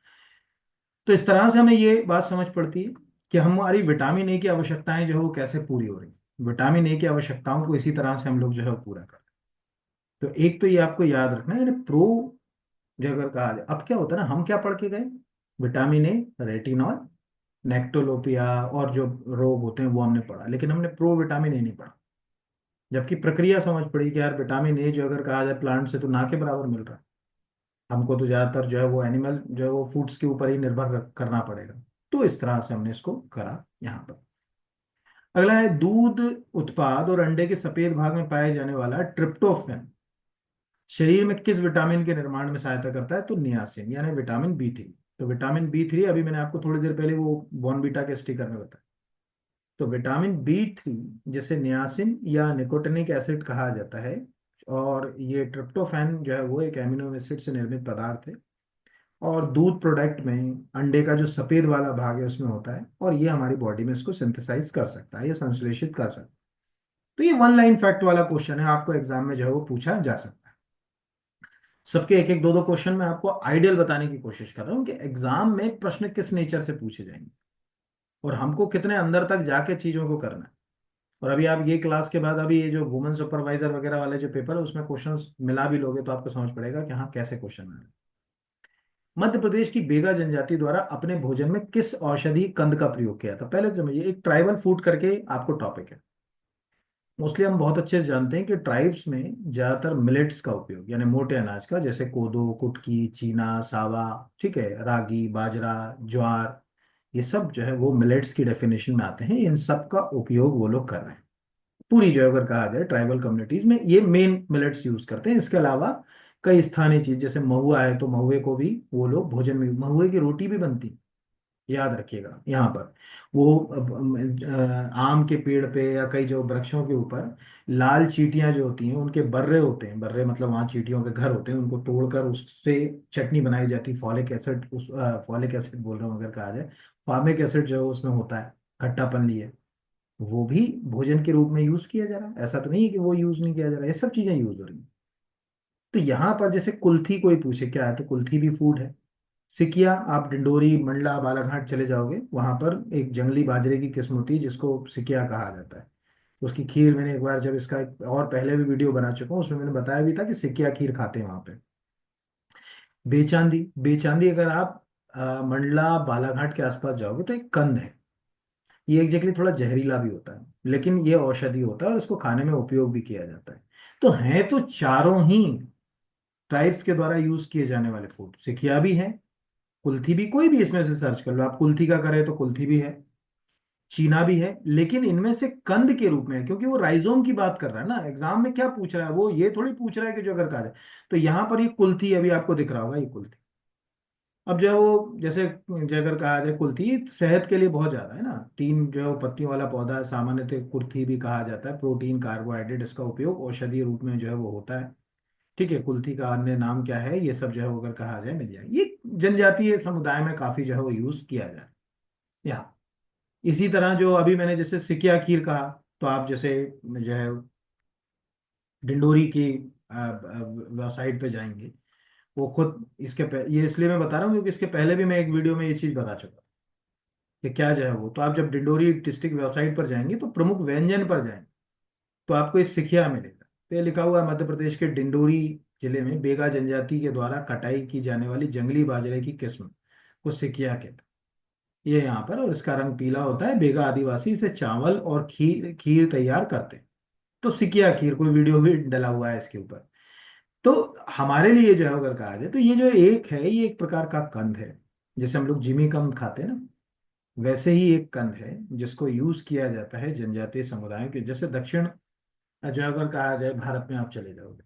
तो इस तरह से हमें ये बात समझ पड़ती है कि हमारी विटामिन ए की आवश्यकताएं जो है वो कैसे पूरी हो रही हैं। विटामिन ए की आवश्यकताओं को इसी तरह से हम लोग जो है वो पूरा कर। तो एक तो ये आपको याद रखना है, यानी प्रो जो अगर कहा जाए, अब क्या होता है ना, हम क्या पढ़ के गए, विटामिन ए, रेटिनॉल, नेक्टोलोपिया और जो रोग होते हैं वो हमने पढ़ा, लेकिन हमने प्रो विटामिन ए नहीं पढ़ा। जबकि प्रक्रिया समझ पड़ी कि यार विटामिन ए जो अगर कहा जाए प्लांट से तो ना के बराबर मिल रहा है, हमको तो ज्यादातर जो है वो एनिमल जो है वो फूड्स के ऊपर ही निर्भर करना पड़ेगा। तो इस तरह से हमने इसको करा यहाँ पर। अगला है दूध उत्पाद और अंडे के सफेद भाग में पाए जाने वाला ट्रिप्टोफैन शरीर में किस विटामिन के निर्माण में सहायता करता है, तो नियासिन यानी विटामिन बी थ्री। तो विटामिन बी थ्री अभी मैंने आपको थोड़ी देर पहले वो बॉर्नवीटा के स्टिकर में बताया। तो विटामिन बी थ्री जिसे नियासिन या निकोटिनिक एसिड कहा जाता है, और ये ट्रिप्टोफैन जो है वो एक एमिनो एसिड से निर्मित पदार्थ है, और दूध प्रोडक्ट में अंडे का जो सफेद वाला भाग है उसमें होता है, और ये हमारी बॉडी में इसको सिंथेसाइज कर सकता है या संश्लेषित कर सकता है। तो ये वन लाइन फैक्ट वाला क्वेश्चन है, आपको एग्जाम में जो है वो पूछा जा सकता है। सबके एक एक दो दो क्वेश्चन मैं आपको आइडियल बताने की कोशिश कर रहा हूँ कि एग्जाम में प्रश्न किस नेचर से पूछे जाएंगे और हमको कितने अंदर तक जाके चीजों को करना है। और अभी आप ये क्लास के बाद अभी ये जो वुमेन सुपरवाइजर वगैरह वाले जो पेपर है उसमें क्वेश्चंस मिला भी लोगे तो आपको समझ पड़ेगा कि हाँ कैसे क्वेश्चन आ रहे हैं। मध्य प्रदेश की बेगा जनजाति द्वारा अपने भोजन में किस औषधि कंद का प्रयोग किया था, पहले तो समझिए, एक ट्राइबल फूड करके आपको टॉपिक है। मोस्टली हम बहुत अच्छे से जानते हैं कि ट्राइब्स में ज्यादातर मिलेट्स का उपयोग, यानी मोटे अनाज का, जैसे कोदो, कुटकी, चीना, सावा, ठीक है, रागी, बाजरा, ज्वार, ये सब जो है वो मिलेट्स की डेफिनेशन में आते हैं। इन सब का उपयोग वो लोग कर रहे हैं। पूरी जो है अगर कहा जाए ट्राइबल कम्युनिटीज में ये मेन मिलेट्स यूज करते हैं। इसके अलावा कई स्थानीय चीज, जैसे महुआ है तो महुए को भी वो लोग भोजन में, महुए की रोटी भी बनती है, याद रखिएगा यहाँ पर। वो आम के पेड़ पे या कई जो वृक्षों के ऊपर लाल चींटियां जो होती हैं, उनके बर्रे होते हैं, बर्रे मतलब वहाँ चींटियों के घर होते हैं, उनको तोड़कर उससे चटनी बनाई जाती है। फॉलिक एसिड, उस फॉलिक एसिड बोल रहा हूँ अगर कहा जाए, फार्मिक एसिड जो है उसमें होता है, खट्टापन लिए, वो भी भोजन के रूप में यूज किया जा रहा है। ऐसा तो नहीं है कि वो यूज नहीं किया जा रहा है, ये सब चीजें यूज हो रही हैं। तो यहाँ पर जैसे कुल्थी कोई पूछे क्या है, तो कुल्थी भी फूड है। सिकिया, आप डिंडोरी, मंडला, बालाघाट चले जाओगे, वहां पर एक जंगली बाजरे की किस्म होती है जिसको सिकिया कहा जाता है। उसकी खीर मैंने एक बार, जब इसका एक और पहले भी वीडियो बना चुका हूँ, उसमें मैंने बताया भी था कि सिकिया खीर खाते हैं वहां पे। बेचांदी, बेचांदी अगर आप मंडला बालाघाट के आसपास जाओगे तो एक कंद है। ये एग्जैक्टली थोड़ा जहरीला भी होता है, लेकिन ये औषधि होता है और इसको खाने में उपयोग भी किया जाता है। तो हैं तो चारों ही ट्राइब्स के द्वारा यूज किए जाने वाले फूड। सिकिया भी है, कुल्थी भी, कोई भी इसमें से सर्च कर लो आप, कुल्थी का करें तो कुल्थी भी है, चीना भी है, लेकिन इनमें से कंद के रूप में है, क्योंकि वो राइजोम की बात कर रहा है ना। एग्जाम में क्या पूछ रहा है वो, ये थोड़ी पूछ रहा है कि जो अगर कहा जाए। तो यहाँ पर ये कुल्थी अभी आपको दिख रहा होगा, ये कुल्थी। अब जो है वो, जैसे जो अगर कहा जाए कुल्थी सेहत के लिए बहुत ज्यादा है ना, तीन जो है वो पत्तियों वाला पौधा है, सामान्यतः कुल्थी भी कहा जाता है। प्रोटीन, कार्बोहाइड्रेट, इसका उपयोग औषधीय रूप में जो है वो होता है। ठीक है, कुल्थी का अन्य नाम क्या है, ये सब जो है वो अगर कहा जाए मिल जाए। ये जनजातीय समुदाय में काफी जो है वो यूज किया जाए यहाँ। इसी तरह जो अभी मैंने जैसे सिकिया खीर कहा, तो आप जैसे जो है डिंडोरी की वेबसाइट पे जाएंगे, वो खुद ये इसलिए मैं बता रहा हूँ क्योंकि इसके पहले भी मैं एक वीडियो में ये चीज बता चुका कि क्या जो है वो। तो आप जब डिंडोरी डिस्ट्रिक्ट वेबसाइट पर जाएंगे तो प्रमुख व्यंजन पर जाएंगे, तो आपको ये सिखिया मिलेगा। तो ये लिखा हुआ है मध्य प्रदेश के डिंडोरी जिले में बेगा जनजाति के द्वारा कटाई की जाने वाली जंगली बाजरे की किस्म को सिकिया कहते हैं। ये यहाँ पर, और इसका रंग पीला होता है। बेगा आदिवासी इसे चावल और खीर खीर तैयार करते हैं। तो सिकिया खीर, कोई वीडियो भी डला हुआ है इसके ऊपर। तो हमारे लिए जो है अगर कहा जाए तो ये जो एक है, ये एक प्रकार का कंद है। जैसे हम लोग जिमी कंद खाते हैं ना, वैसे ही एक कंद है जिसको यूज किया जाता है जनजातीय समुदायों के। जैसे दक्षिण जो अगर कहा जाए भारत में आप चले जाओगे,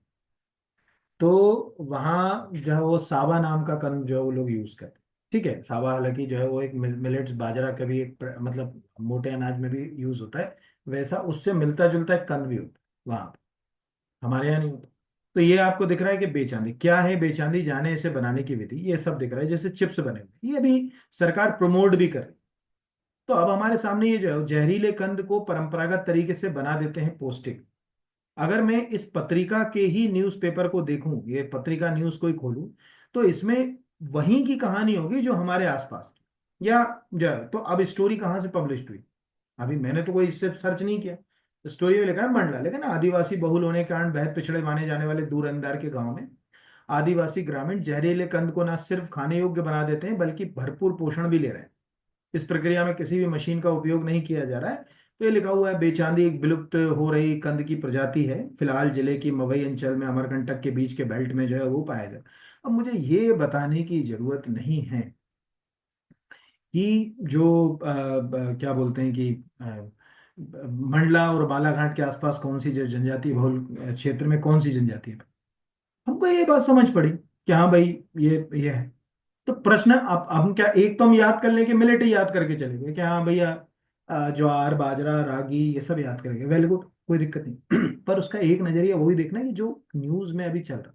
तो वहाँ जो है वो सावा नाम का कंद जो है वो लोग यूज करते हैं। ठीक है, सावा हालांकि जो है वो एक मिलेट्स, बाजरा का भी एक मतलब मोटे अनाज में भी यूज होता है। वैसा उससे मिलता जुलता एक कंद भी होता है वहाँ पे, हमारे यहाँ नहीं होता। तो ये आपको दिख रहा है कि बेचांदी क्या है, बेचांदी जाने इसे बनाने की विधि, ये सब दिख रहा है। जैसे चिप्स बने हुए, ये अभी सरकार प्रमोट भी कर रही है। तो अब हमारे सामने ये जो है जहरीले कंद को परंपरागत तरीके से बना देते हैं पौष्टिक। अगर मैं इस पत्रिका के ही न्यूज़पेपर को देखूं, ये पत्रिका न्यूज़ को ही खोलूं, तो इसमें वहीं की कहानी होगी जो हमारे आसपास की। या जो तो अब स्टोरी कहाँ से पब्लिश हुई, अभी मैंने तो कोई इससे सर्च नहीं किया। स्टोरी में लिखा है मंडला, लेकिन आदिवासी बहुल होने के कारण बेहद पिछड़े माने जाने वाले दूर अंदार के गांव में आदिवासी ग्रामीण जहरीले कंद को न सिर्फ खाने योग्य बना देते हैं बल्कि भरपूर पोषण भी ले रहे हैं। इस प्रक्रिया में किसी भी मशीन का उपयोग नहीं किया जा रहा है। तो ये लिखा हुआ है बेचांदी एक विलुप्त हो रही कंद की प्रजाति है, फिलहाल जिले की मवई अंचल में अमरकंटक के बीच के बेल्ट में जो है वो पाया जाए। अब मुझे ये बताने की जरूरत नहीं है कि जो क्या बोलते हैं कि मंडला और बालाघाट के आसपास कौन सी जो जनजाति बहुल क्षेत्र में कौन सी जनजाति है। हमको ये बात समझ पड़ी कि हाँ भाई, ये है। तो प्रश्न अब हम क्या, एक तो हम याद कर लेंगे, मिलेट ही याद करके चले गए कि हाँ भैया ज्वार बाजरा रागी ये सब याद करेंगे, वेरी गुड, कोई दिक्कत नहीं। पर उसका एक नजरिया वो भी देखना है कि जो न्यूज में अभी चल रहा है।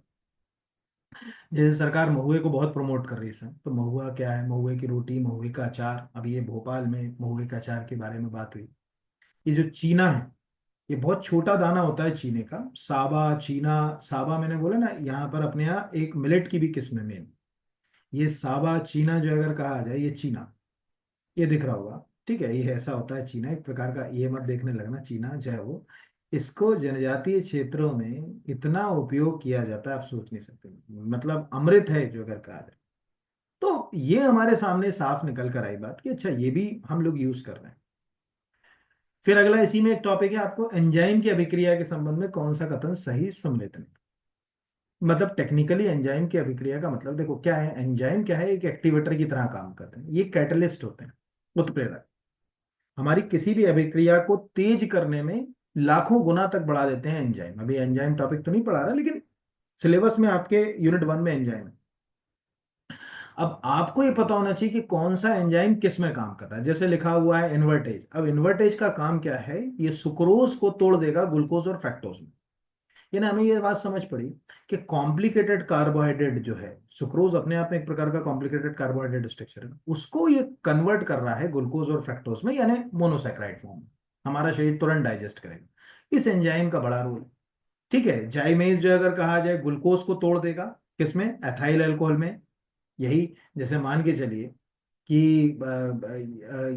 जैसे सरकार महुए को बहुत प्रमोट कर रही है सर, तो महुआ क्या है, महुए की रोटी, महुए का अचार। अभी ये भोपाल में महुए का अचार के बारे में बात हुई। ये जो चीना है, ये बहुत छोटा दाना होता है चीने का, सावा चीना। सावा मैंने बोला ना, यहाँ पर अपने यहाँ एक मिलेट की भी किस्म है मेन। ये सावा चीना जो अगर कहा जाए, ये चीना, ये दिख रहा होगा। ठीक है, ये ऐसा होता है चीना एक प्रकार का। ये मत देखने लगना, चीना जो है वो, इसको जनजातीय क्षेत्रों में इतना उपयोग किया जाता है आप सोच नहीं सकते। मतलब अमृत है जो अगर कहा जाए। तो ये हमारे सामने साफ निकल कर आई बात कि अच्छा ये भी हम लोग यूज कर रहे हैं। फिर अगला इसी में एक टॉपिक है, आपको एंजाइम की अभिक्रिया के संबंध में कौन सा कथन सही सम्मिलित है। मतलब टेक्निकली एंजाइम की अभिक्रिया का मतलब देखो क्या है। एंजाइम क्या है, एक एक्टिवेटर की तरह काम करते हैं, ये कैटलिस्ट होते हैं, उत्प्रेरक। हमारी किसी भी अभिक्रिया को तेज करने में लाखों गुना तक बढ़ा देते हैं एंजाइम। अभी एंजाइम टॉपिक तो नहीं पढ़ा रहा, लेकिन सिलेबस में आपके यूनिट 1 में एंजाइम है। अब आपको ये पता होना चाहिए कि कौन सा एंजाइम किस में काम कर रहा है। जैसे लिखा हुआ है इन्वर्टेज, अब इन्वर्टेज का काम क्या है, ये सुक्रोज को तोड़ देगा ग्लूकोज और फ्रक्टोज में। यानी हमें ये बात समझ पड़ी कि कॉम्प्लिकेटेड कार्बोहाइड्रेट जो है, सुक्रोज अपने आप में एक प्रकार का कॉम्प्लिकेटेड कार्बोहाइड्रेट स्ट्रक्चर है, उसको ये कन्वर्ट कर रहा है ग्लूकोज और फ्रक्टोज में, यानी मोनोसैकेराइड फॉर्म में। हमारा शरीर तुरंत डाइजेस्ट करेगा, इस एंजाइम का बड़ा रोल। ठीक है, जाइमेज जो अगर कहा जाए ग्लूकोज को तोड़ देगा, किसमें, एथाइल अल्कोहल में। यही, जैसे मान के चलिए कि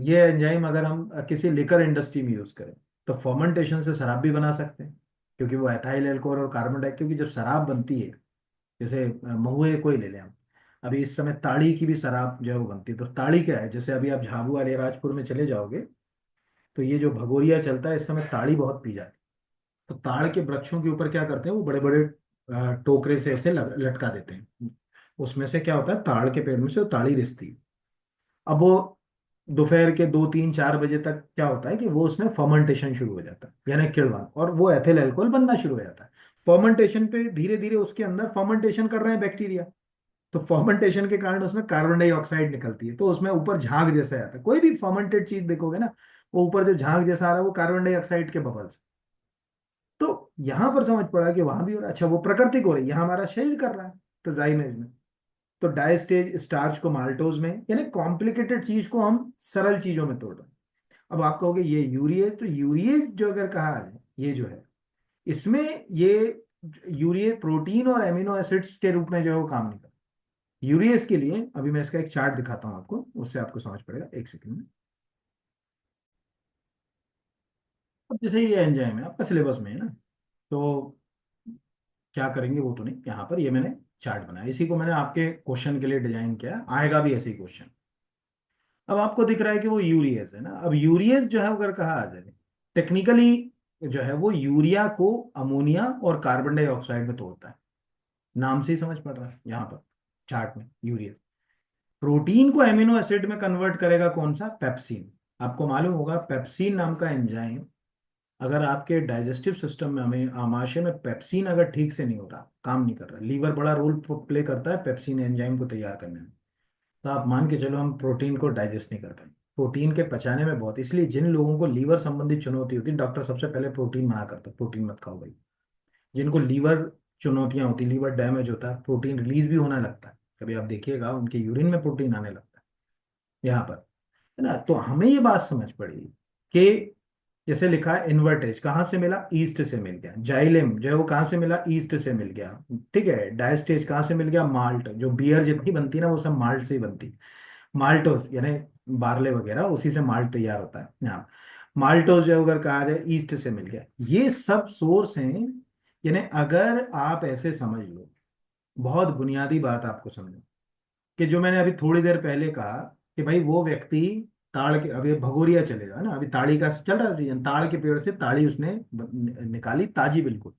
ये एंजाइम अगर हम किसी लिकर इंडस्ट्री में यूज करें, तो फर्मेंटेशन से शराब भी बना सकते हैं, क्योंकि वो एथाइल अल्कोहल और कार्बन डाइऑक्साइड, क्योंकि जब शराब बनती है, जैसे महुए को ही ले लें हम, अभी इस समय ताड़ी की भी शराब जो है वो बनती है। तो ताड़ी क्या है, जैसे अभी आप झाबुआ अलीराजपुर में चले जाओगे तो ये जो भगोरिया चलता है इस समय ताड़ी बहुत पी जाती है। तो ताड़ के वृक्षों के ऊपर क्या करते हैं, वो बड़े बड़े टोकरे से ऐसे लटका देते हैं। उसमें से क्या होता है, ताड़ के पेड़ में से वो ताड़ी रिसती है। अब वो दोपहर के 2 3 4 बजे तक क्या होता है कि वो उसमें फर्मेंटेशन शुरू हो जाता है, यानी किण्वन, और वो एथिल अल्कोहल बनना शुरू हो जाता है। फर्मेंटेशन पे धीरे धीरे उसके अंदर फर्मेंटेशन कर रहे हैं बैक्टीरिया। तो फर्मेंटेशन के कारण उसमें कार्बन डाइऑक्साइड निकलती है, तो उसमें ऊपर झाग जैसा आता है। कोई भी फर्मेंटेड चीज देखोगे ना, वो ऊपर जो झाग जैसा आ रहा है वो कार्बन डाइऑक्साइड के बबल्स। तो यहां पर समझ पड़ा कि वहां भी हो रहा है। अच्छा, वो प्राकृतिक हो रही है, यहाँ हमारा शरीर कर रहा है तो जाइमेज में। तो डायस्टेज स्टार्च को माल्टोज में, यानी कॉम्प्लिकेटेड चीज को हम सरल चीजों में तोड़ रहे हैं। अब आप कहोगे ये यूरिएज, तो यूरिएज जो अगर कहा है, ये जो है इसमें ये यूरिए प्रोटीन और एमिनो एसिड्स के रूप में जो है वो काम नहीं करता। यूरिएज के लिए अभी मैं इसका एक चार्ट दिखाता हूँ आपको, उससे आपको समझ पड़ेगा, एक सेकंड में। अब जैसे ये एंजाइम है आपका सिलेबस में है ना, तो क्या करेंगे वो तो नहीं, यहाँ पर ये मैंने चार्ट बनाया, इसी को मैंने आपके क्वेश्चन के लिए डिजाइन किया, आएगा भी ऐसे ही क्वेश्चन। अब आपको दिख रहा है कि वो यूरियस है ना। अब यूरियस जो है अगर कहा आ जाए टेक्निकली, जो है वो यूरिया को अमोनिया और कार्बन डाइऑक्साइड में तोड़ता है। नाम से ही समझ पड़ रहा है यहाँ पर चार्ट में, यूरिया। प्रोटीन को एमिनो एसिड में कन्वर्ट करेगा कौन सा, पेप्सिन। आपको मालूम होगा पेप्सिन नाम का एंजाइम, अगर आपके डाइजेस्टिव सिस्टम में, हमें आमाशय में पेप्सिन अगर ठीक से नहीं हो रहा, काम नहीं कर रहा, लीवर बड़ा रोल प्ले करता है पेप्सिन एंजाइम को तैयार करने में, तो आप मान के चलो हम प्रोटीन को डाइजेस्ट नहीं कर पाएंगे। प्रोटीन के पचाने में बहुत, इसलिए जिन लोगों को लीवर संबंधित चुनौती होती है डॉक्टर सबसे पहले प्रोटीन मना करता है, प्रोटीन मत खाओ भाई। जिनको लीवर चुनौतियां होती, लीवर डैमेज होता है, प्रोटीन रिलीज भी होने लगता है, कभी आप देखिएगा उनके यूरिन में प्रोटीन आने लगता है यहाँ पर, है ना। तो हमें ये बात समझ पड़ी कि जैसे लिखा है इन्वर्टेज कहाँ से मिला, ईस्ट से मिल गया। जाइलेम जो है वो कहाँ से मिला, ईस्ट से मिल गया। ठीक है, डायस्टेज कहाँ से मिल गया, माल्ट, जो बियर जितनी बनती है ना वो सब माल्ट से ही बनती है। माल्टोस यानी बार्ले वगैरह, उसी से माल्ट तैयार होता है यहाँ। माल्टोस जो अगर कहा जाए ईस्ट से मिल गया, ये सब सोर्स हैं। यानी अगर आप ऐसे समझ लो, बहुत बुनियादी बात आपको समझो, कि जो मैंने अभी थोड़ी देर पहले कहा कि भाई वो व्यक्ति ताड़ के, अभी भगोरिया चलेगा ना, अभी ताड़ी का चल रहा है सीजन, ताड़ के पेड़ से ताड़ी उसने निकाली ताजी बिल्कुल।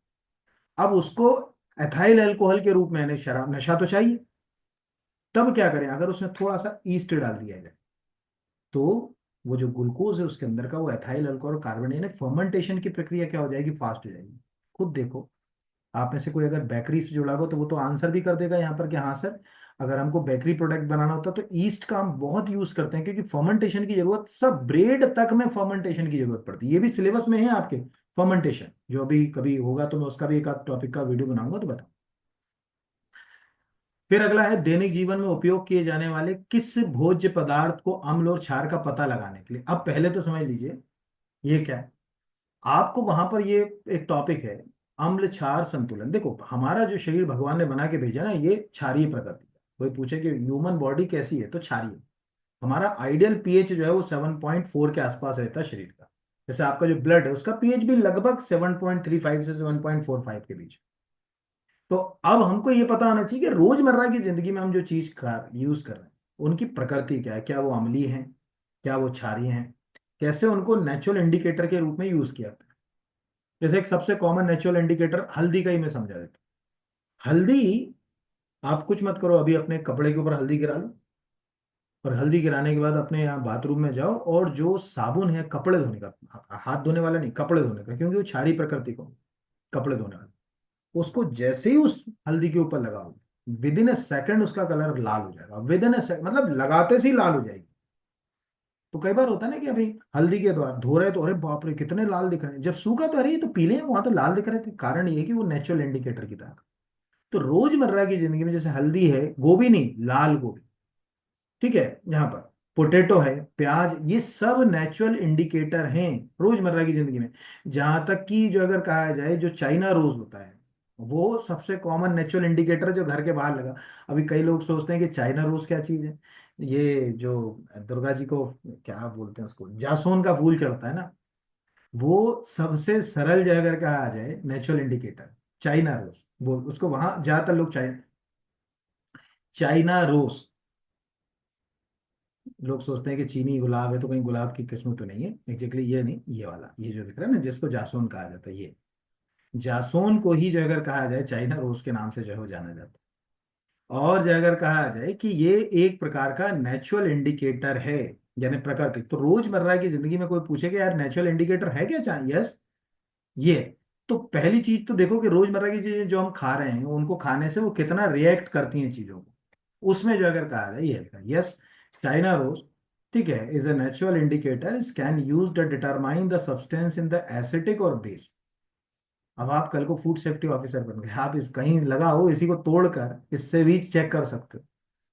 अब उसको एथाइल अल्कोहल के रूप में, यानी शराब, नशा तो चाहिए। तब क्या करें, अगर उसने थोड़ा सा ईस्ट डाल दिया जाए, तो वो जो ग्लूकोज है उसके अंदर का, वो एथाइल अल्कोहल कार्बन, यानी फर्मेंटेशन की प्रक्रिया क्या हो जाएगी, फास्ट हो जाएगी। खुद देखो, आप में से कोई अगर बेकरी से जुड़ा हो तो वो तो आंसर भी कर देगा यहाँ पर कि हाँ सर, अगर हमको बेकरी प्रोडक्ट बनाना होता तो ईस्ट का हम बहुत यूज करते हैं, क्योंकि फर्मेंटेशन की जरूरत, सब ब्रेड तक में फर्मेंटेशन की जरूरत पड़ती है। ये भी सिलेबस में है आपके, फर्मेंटेशन, जो अभी कभी होगा तो मैं उसका भी एक आध टॉपिक का वीडियो बनाऊंगा तो बताऊँ। फिर अगला है दैनिक जीवन में उपयोग किए जाने वाले किस भोज्य पदार्थ को अम्ल और क्षार का पता लगाने के लिए। अब पहले तो समझ लीजिए ये क्या है, आपको वहां पर ये एक टॉपिक है, अम्ल क्षार संतुलन। देखो हमारा जो शरीर भगवान ने बना के भेजा ना, ये क्षारीय प्रकृति का। कोई पूछे कि ह्यूमन बॉडी कैसी है, तो क्षारीय। हमारा आइडियल पीएच जो है वो 7.4 के आसपास रहता है शरीर का। जैसे आपका जो ब्लड है उसका पीएच भी लगभग 7.35 से 7.45 के बीच। तो अब हमको ये पता होना चाहिए कि रोजमर्रा की जिंदगी में हम जो चीज खा यूज कर रहे हैं, उनकी प्रकृति क्या है, क्या वो अम्लीय है, क्या वो क्षारीय है, कैसे उनको नेचुरल इंडिकेटर के रूप में यूज किया जाता है। जैसे एक सबसे कॉमन नेचुरल इंडिकेटर हल्दी का ही मैं समझा देता हूँ। हल्दी, आप कुछ मत करो, अभी अपने कपड़े के ऊपर हल्दी गिरा लो, और हल्दी गिराने के बाद अपने यहाँ बाथरूम में जाओ, और जो साबुन है कपड़े धोने का, हाथ धोने वाला नहीं, कपड़े धोने का, क्योंकि वो क्षारीय प्रकृति को, कपड़े धोने वाला, उसको जैसे ही उस हल्दी के ऊपर लगाओ, विद इन ए सेकंड उसका कलर लाल हो जाएगा। विद इन ए सेकंड मतलब लगाते से ही लाल हो जाएगी। तो कई बार होता है ना कि अभी हल्दी के द्वारा धो रहे तो अरे बाप रे कितने लाल दिख रहे हैं, जब सूखा तो अरे ये तो पीले हैं, वहां तो लाल दिख रहे थे। कारण ये है कि वो नेचुरल इंडिकेटर की तरह। तो रोजमर्रा की जिंदगी में जैसे हल्दी है, गोभी नहीं, लाल गोभी, ठीक है, यहाँ पर पोटैटो है, प्याज, ये सब नेचुरल इंडिकेटर हैं रोजमर्रा की जिंदगी में। जहां तक कि जो अगर कहा जाए जो चाइना रोज होता है, वो सबसे कॉमन नेचुरल इंडिकेटर जो घर के बाहर लगा। अभी कई लोग सोचते हैं कि चाइना रोज क्या चीज है, ये जो दुर्गा जी को क्या बोलते हैं उसको, जासून का फूल चढ़ता है ना, वो सबसे सरल जो अगर कहा जाए नेचुरल इंडिकेटर चाइना रोज, बोल उसको, वहां ज्यादातर लोग चाइना, चाइना रोज। लोग सोचते हैं कि चीनी गुलाब है तो कहीं गुलाब की किस्म तो नहीं है, एग्जैक्टली ये नहीं, ये वाला, ये जो दिख रहा है ना जिसको जासून कहा जाता है, ये जासून को ही जो अगर कहा जाए चाइना रोज के नाम से जो है वो जाना जाता है। और जो अगर कहा जाए कि ये एक प्रकार का नेचुरल इंडिकेटर है, यानी प्राकृतिक, तो रोजमर्रा की जिंदगी में कोई पूछे कि यार नेचुरल इंडिकेटर है क्या चाइना, यस ये। तो पहली चीज तो देखो कि रोजमर्रा की चीजें जो हम खा रहे हैं उनको खाने से वो कितना रिएक्ट करती हैं चीजों को, उसमें जो अगर कहा जाए ये लिखा यस, चाइना रोज, ठीक है, is a natural indicator, is can use to determine the substance in the acetic or base. अब आप कल को फूड सेफ्टी ऑफिसर बन गए, आप इस कहीं लगा हो इसी को तोड़कर इससे भी चेक कर सकते हो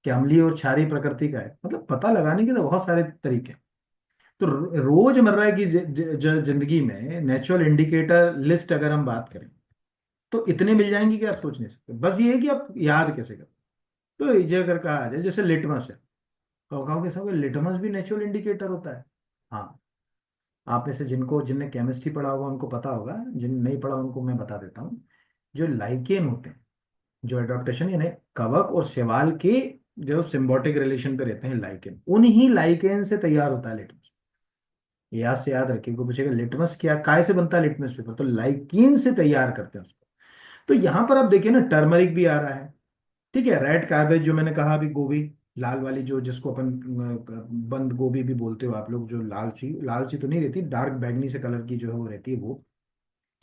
कि अम्लीय और क्षारीय प्रकृति का है, मतलब पता लगाने के तो बहुत सारे तरीके हैं। तो रोजमर्रा की जिंदगी में नेचुरल इंडिकेटर लिस्ट अगर हम बात करें तो इतने मिल जाएंगे कि आप सोच नहीं सकते, बस ये है कि आप याद कैसे करें। तो ये अगर कहा जाए जैसे लिटमस है, तो कहोगे साहब लिटमस भी नेचुरल इंडिकेटर होता है। हाँ, आप में से जिनको जिनने केमिस्ट्री पढ़ा होगा उनको पता होगा, जिन नहीं पढ़ा उनको मैं बता देता हूँ। जो लाइकेन होते हैं, जो एडॉप्टेशन यानी कवक और शैवाल के जो सिम्बायोटिक रिलेशन पे रहते हैं लाइकेन, उन्हीं लाइकेन से तैयार होता है लिटमस। याद से याद रखिए, को पूछेगा लिटमस क्या काय से बनता है लिटमस पेपर, तो लाइकीन से तैयार करते हैं उसको। तो यहां पर आप देखिए ना टर्मरिक भी आ रहा है, ठीक है, रेड कार्बेज जो मैंने कहा अभी, गोभी लाल वाली जो जिसको अपन बंद गोभी भी बोलते हो आप लोग, जो लाल सी तो नहीं रहती, डार्क बैगनी से कलर की जो है वो रहती है वो,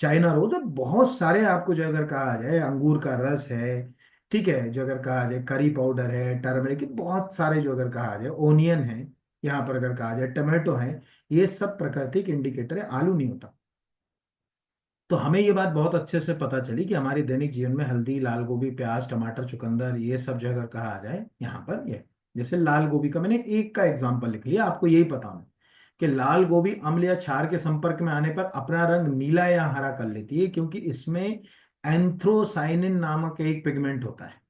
चाइना रोज। और बहुत सारे आपको जो अगर कहा जाए अंगूर का रस है, ठीक है, जो अगर कहा जाए करी पाउडर है, टर्मरिक, बहुत सारे जो अगर कहा जाए ओनियन है, यहाँ पर अगर कहा जाए टमाटो है, ये सब प्राकृतिक इंडिकेटर है, आलू नहीं होता। तो हमें ये बात बहुत अच्छे से पता चली कि हमारे दैनिक जीवन में हल्दी, लाल गोभी, प्याज, टमाटर, चुकंदर, ये सब जो अगर कहा जाए यहाँ पर ये, जैसे लाल गोभी का मैंने एक का एग्जांपल लिख लिया, आपको यही पता होना कि लाल गोभी अम्ल या क्षार के संपर्क में आने पर अपना रंग नीला या हरा कर लेती है, क्योंकि इसमें एंथ्रोसाइनिन नामक एक पिगमेंट होता है।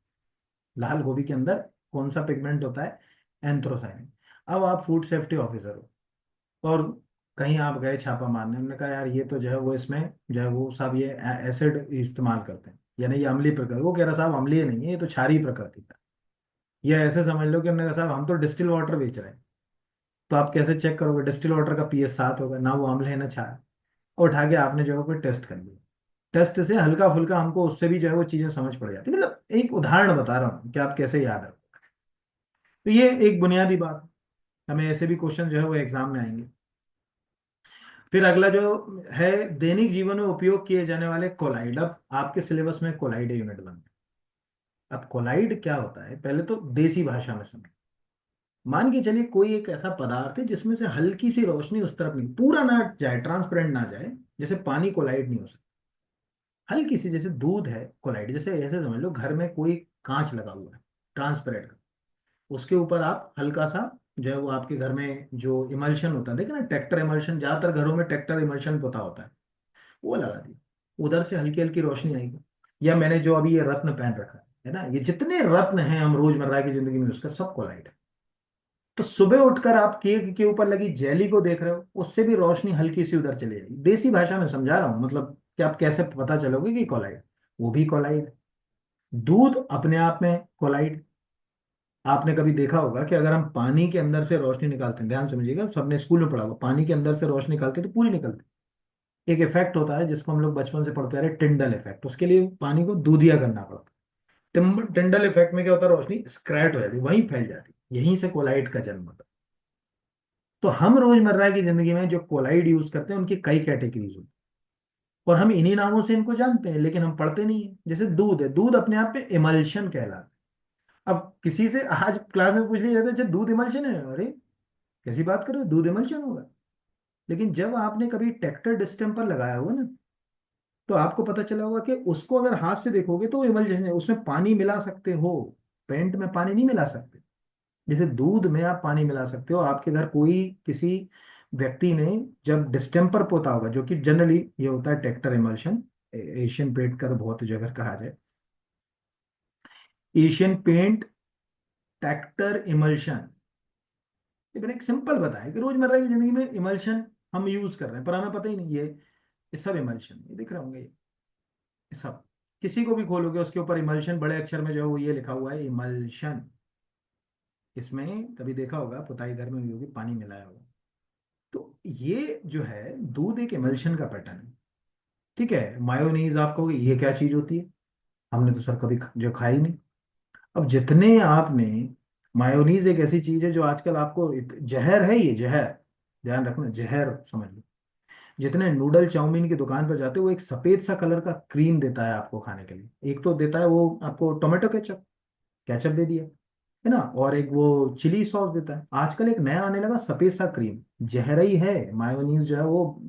लाल गोभी के अंदर कौन सा पिगमेंट होता है? एंथ्रोसाइनिन। अब आप फूड सेफ्टी ऑफिसर हो और कहीं आप गए छापा मारने, हमने कहा यार ये तो जो है वो इसमें जो है वो सब ये एसिड इस्तेमाल करते हैं, यानी ये अम्लीय प्रकृति, वो कह रहा साहब अम्लीय नहीं है, ये तो क्षारीय प्रकृति का। ये ऐसे समझ लो कि हमने कहा साहब हम तो डिस्टिल वाटर बेच रहे हैं, तो आप कैसे चेक करोगे? डिस्टिल वाटर का पीएच 7 होगा, ना वो अम्ल है ना क्षार। और उठा के आपने जो है कोई टेस्ट कर लिया, टेस्ट से हल्का फुल्का हमको उससे भी जो है वो चीजें समझ पड़ जाती, मतलब एक उदाहरण बता रहा हूँ कि आप कैसे याद रखो। तो ये एक बुनियादी बात, हमें ऐसे भी क्वेश्चन जो है वो एग्जाम में आएंगे। फिर अगला जो है, दैनिक जीवन में उपयोग किए जाने वाले कोलाइड। अब आपके सिलेबस में कोलाइड यूनिट बन है। अब कोलाइड क्या होता है पहले तो देसी भाषा में समझ। मान के चलिए कोई एक ऐसा पदार्थ है जिसमें से हल्की सी रोशनी उस तरफ नहीं, पूरा ना जाए, ट्रांसपेरेंट ना जाए, जैसे पानी कोलाइड नहीं हो सकता, हल्की सी, जैसे दूध है कोलाइड, जैसे ऐसे समझ लो घर में कोई कांच लगा हुआ है ट्रांसपेरेंट, उसके ऊपर आप हल्का सा जो है वो आपके घर में जो इमल्शन होता है, देखे ना ट्रैक्टर इमल्शन, ज्यादातर घरों में ट्रैक्टर इमल्शन पोता होता है, वो लगा दी, उधर से हल्की हल्की रोशनी आएगी। या मैंने जो अभी ये रत्न पहन रखा है ना, ये जितने रत्न हैं हम रोजमर्रा की जिंदगी में उसका सब कोलाइड है। तो सुबह उठकर आप केक के ऊपर लगी जेली को देख रहे हो, उससे भी रोशनी हल्की सी उधर चली जाएगी, देसी भाषा में समझा रहा हूँ, मतलब कि आप कैसे पता चलोगे कि कोलाइड, वो भी कोलाइड। दूध अपने आप में कोलाइड। आपने कभी देखा होगा कि अगर हम पानी के अंदर से रोशनी निकालते हैं, ध्यान समझिएगा, सबने स्कूल में पढ़ा होगा, पानी के अंदर से रोशनी निकालते हैं तो पूरी निकलती है। एक इफेक्ट होता है जिसको हम लोग बचपन से पढ़ते आ रहे हैं, टिंडल इफेक्ट, उसके लिए पानी को दूधिया करना पड़ता है। टिंडल इफेक्ट में क्या होता है, रोशनी स्क्रैट हो जाती है, वहीं फैल जाती है, यहीं से कोलाइड का जन्म होता है। तो हम रोजमर्रा की जिंदगी में जो कोलाइड यूज करते हैं उनकी कई कैटेगरीज होती है, और हम इन्हीं नामों से इनको जानते हैं, लेकिन हम पढ़ते नहीं है। जैसे दूध है, दूध अपने आप में इमल्शन कहलाता है। अब किसी से आज क्लास में पूछ लिया जाता है अच्छा दूध इमल्शन है, अरे कैसी बात कर रहे हो, दूध इमल्शन होगा? लेकिन जब आपने कभी ट्रैक्टर डिस्टेंपर लगाया होगा ना, तो आपको पता चला होगा कि उसको अगर हाथ से देखोगे तो वो इमल्शन है, उसमें पानी मिला सकते हो, पेंट में पानी नहीं मिला सकते। जैसे दूध में आप पानी मिला सकते हो, आपके घर कोई किसी व्यक्ति ने जब डिस्टेंपर पोता होगा, जो कि जनरली ये होता है ट्रैक्टर इमल्शन, एशियन पेंट का तो बहुत जगह कहा जाए, एशियन पेंट, ट्रैक्टर इमल्शन, ये मैंने एक सिंपल बताया कि रोजमर्रा की जिंदगी में इमल्शन हम यूज कर रहे हैं पर हमें पता ही नहीं, ये सब इमल्शन, ये दिख रहे होंगे ये सब। किसी को भी खोलोगे उसके ऊपर इमल्शन बड़े अक्षर में जो है वो ये लिखा हुआ है, इमल्शन। इसमें कभी देखा होगा, पुताई घर में हुई होगी, पानी मिलाया होगा। तो ये जो है दूध एक इमल्शन का पैटर्न है। ठीक है, मायोनीज आप कहोगे ये क्या चीज होती है, हमने तो सर कभी जो खाई नहीं। अब जितने आपने, मायोनीज एक ऐसी चीज है जो आजकल आपको जहर है, ये जहर, ध्यान रखना, जहर समझ लो। जितने नूडल चाउमीन की दुकान पर जाते हो, वो एक सफेद सा कलर का क्रीम देता है आपको खाने के लिए। एक तो देता है वो आपको टोमेटो केचप, केचप दे दिया है ना, और एक वो चिली सॉस देता है। आजकल एक नया आने लगा सफेद सा क्रीम, जहर ही है मायोनीज जो है वो,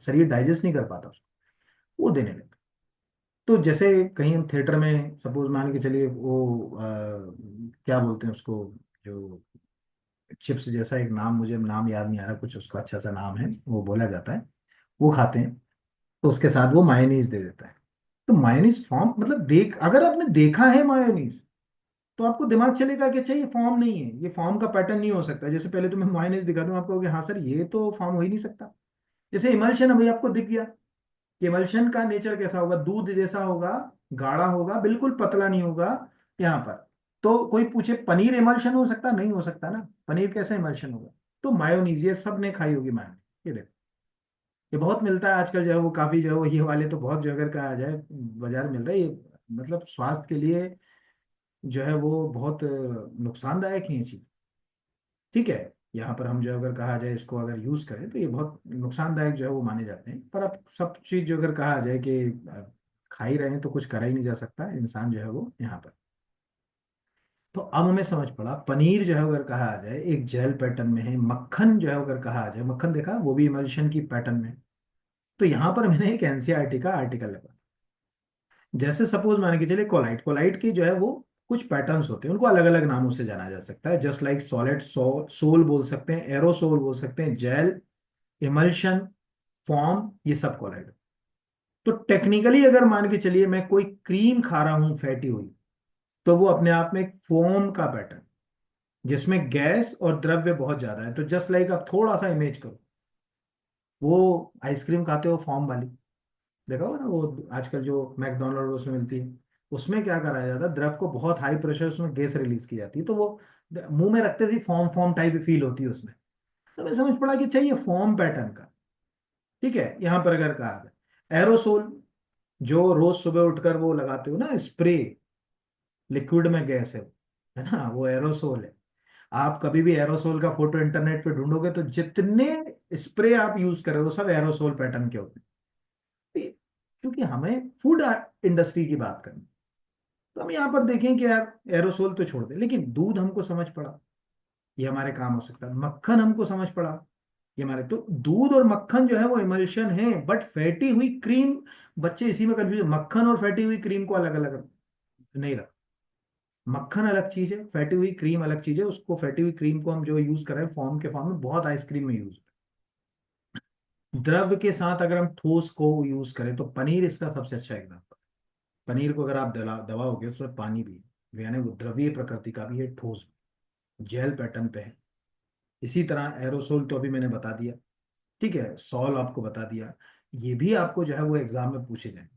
शरीर डाइजेस्ट नहीं कर पाता उसको, वो देने लगा। तो जैसे कहीं हम थिएटर में सपोज मान के चलिए, वो क्या बोलते हैं उसको, जो चिप्स जैसा एक नाम, मुझे नाम याद नहीं आ रहा, कुछ उसका अच्छा सा नाम है, वो बोला जाता है, वो खाते हैं। तो उसके साथ वो मायोनीज दे देता है। तो मायोनीज फॉर्म मतलब, देख अगर आपने देखा है मायोनीज, तो आपको दिमाग चलेगा कि अच्छा ये फॉर्म नहीं है, ये फॉर्म का पैटर्न नहीं हो सकता। जैसे पहले तुम्हें मायोनीज दिखा दूं, आपको कि हाँ सर ये तो फॉर्म हो ही नहीं सकता। जैसे इमल्शन अभी आपको दिख गया कि इमल्शन का नेचर कैसा होगा, दूध जैसा होगा, गाढ़ा होगा, बिल्कुल पतला नहीं होगा यहाँ पर। तो कोई पूछे पनीर इमल्शन हो सकता, नहीं हो सकता ना, पनीर कैसे इमल्शन होगा। तो मायोनीज ये सब ने खाई होगी मायोनीज, ये देखो, ये बहुत मिलता है आजकल जो है वो, काफी जो है वो, ये वाले तो बहुत जो अगर कहा जाए बाजार में मिल रहा है ये, मतलब स्वास्थ्य के लिए जो है वो बहुत नुकसानदायक है ये चीज। ठीक है, यहाँ पर हम जो अगर कहा जाए इसको अगर यूज करें तो ये बहुत नुकसानदायक जो है वो माने जाते हैं। पर अब सब चीज जो अगर कहा जाए कि खा ही रहे हैं तो कुछ करा ही नहीं जा सकता इंसान जो है वो यहाँ पर। तो अब हमें समझ पड़ा, पनीर जो है अगर कहा जाए एक जेल पैटर्न में है, मक्खन जो है अगर कहा जाए, मक्खन देखा वो भी इमल्शन की पैटर्न में है। तो यहाँ पर मैंने एक एनसीईआरटी का आर्टिकल लगा, जैसे सपोज मान के चलिए कोलाइट, कोलाइट की जो है वो कुछ पैटर्न्स होते हैं, उनको अलग अलग नामों से जाना जा सकता है, जस्ट लाइक सॉलिड सोल बोल सकते हैं, एरोसोल बोल सकते हैं, जेल, इमल्शन, फॉर्म, ये सब कोलाइट। तो टेक्निकली अगर मान के चलिए मैं कोई क्रीम खा रहा हूं फैटी हुई, तो वो अपने आप में एक फोम का पैटर्न, जिसमें गैस और द्रव्य बहुत ज्यादा है। तो जस्ट लाइक आप थोड़ा सा इमेज करो, वो आइसक्रीम खाते हो फॉर्म वाली, देखा होगा ना वो आजकल जो मैकडोनल्ड उसमें मिलती है, उसमें क्या कराया जाता है, द्रव को बहुत हाई प्रेशर उसमें गैस रिलीज की जाती है, तो वो मुंह में रखते ही फॉर्म फॉर्म टाइप फील होती है उसमें। तो मैं समझ पड़ा कि चाहिए फॉर्म पैटर्न का। ठीक है, यहाँ पर अगर कहा जाए एरोसोल, जो रोज सुबह उठकर वो लगाते हो ना स्प्रे, लिक्विड में गैस है ना, वो एरोसोल है। आप कभी भी एरोसोल का फोटो इंटरनेट पे ढूंढोगे तो जितने स्प्रे आप यूज कर रहे हो सब एरोसोल पैटर्न के होते हैं। क्योंकि हमें फूड इंडस्ट्री की बात करनी, तो हम यहाँ पर देखें कि यार एरोसोल तो छोड़ दे, लेकिन दूध हमको समझ पड़ा ये हमारे काम हो सकता है, मक्खन हमको समझ पड़ा ये हमारे, तो दूध और मक्खन जो है वो इमल्शन है, बट फैटी हुई क्रीम, बच्चे इसी में कंफ्यूज, मक्खन और फैटी हुई क्रीम को अलग अलग नहीं रख। मक्खन अलग चीज है, फैटी हुई क्रीम अलग चीज है। उसको फैटी हुई क्रीम को हम जो यूज कर रहे हैं फॉर्म के फॉर्म में, बहुत आइसक्रीम में यूज, द्रव के साथ अगर हम ठोस को यूज करें तो पनीर इसका सबसे अच्छा एग्जाम्पल। पनीर को अगर आप दबाओगे उसमें पानी भी है, यानी वो द्रवीय प्रकृति का भी है, ठोस जेल पैटर्न पे है। इसी तरह एरोसोल तो अभी मैंने बता दिया, ठीक है, सॉल आपको बता दिया। ये भी आपको जो है वो एग्जाम में पूछे जाएंगे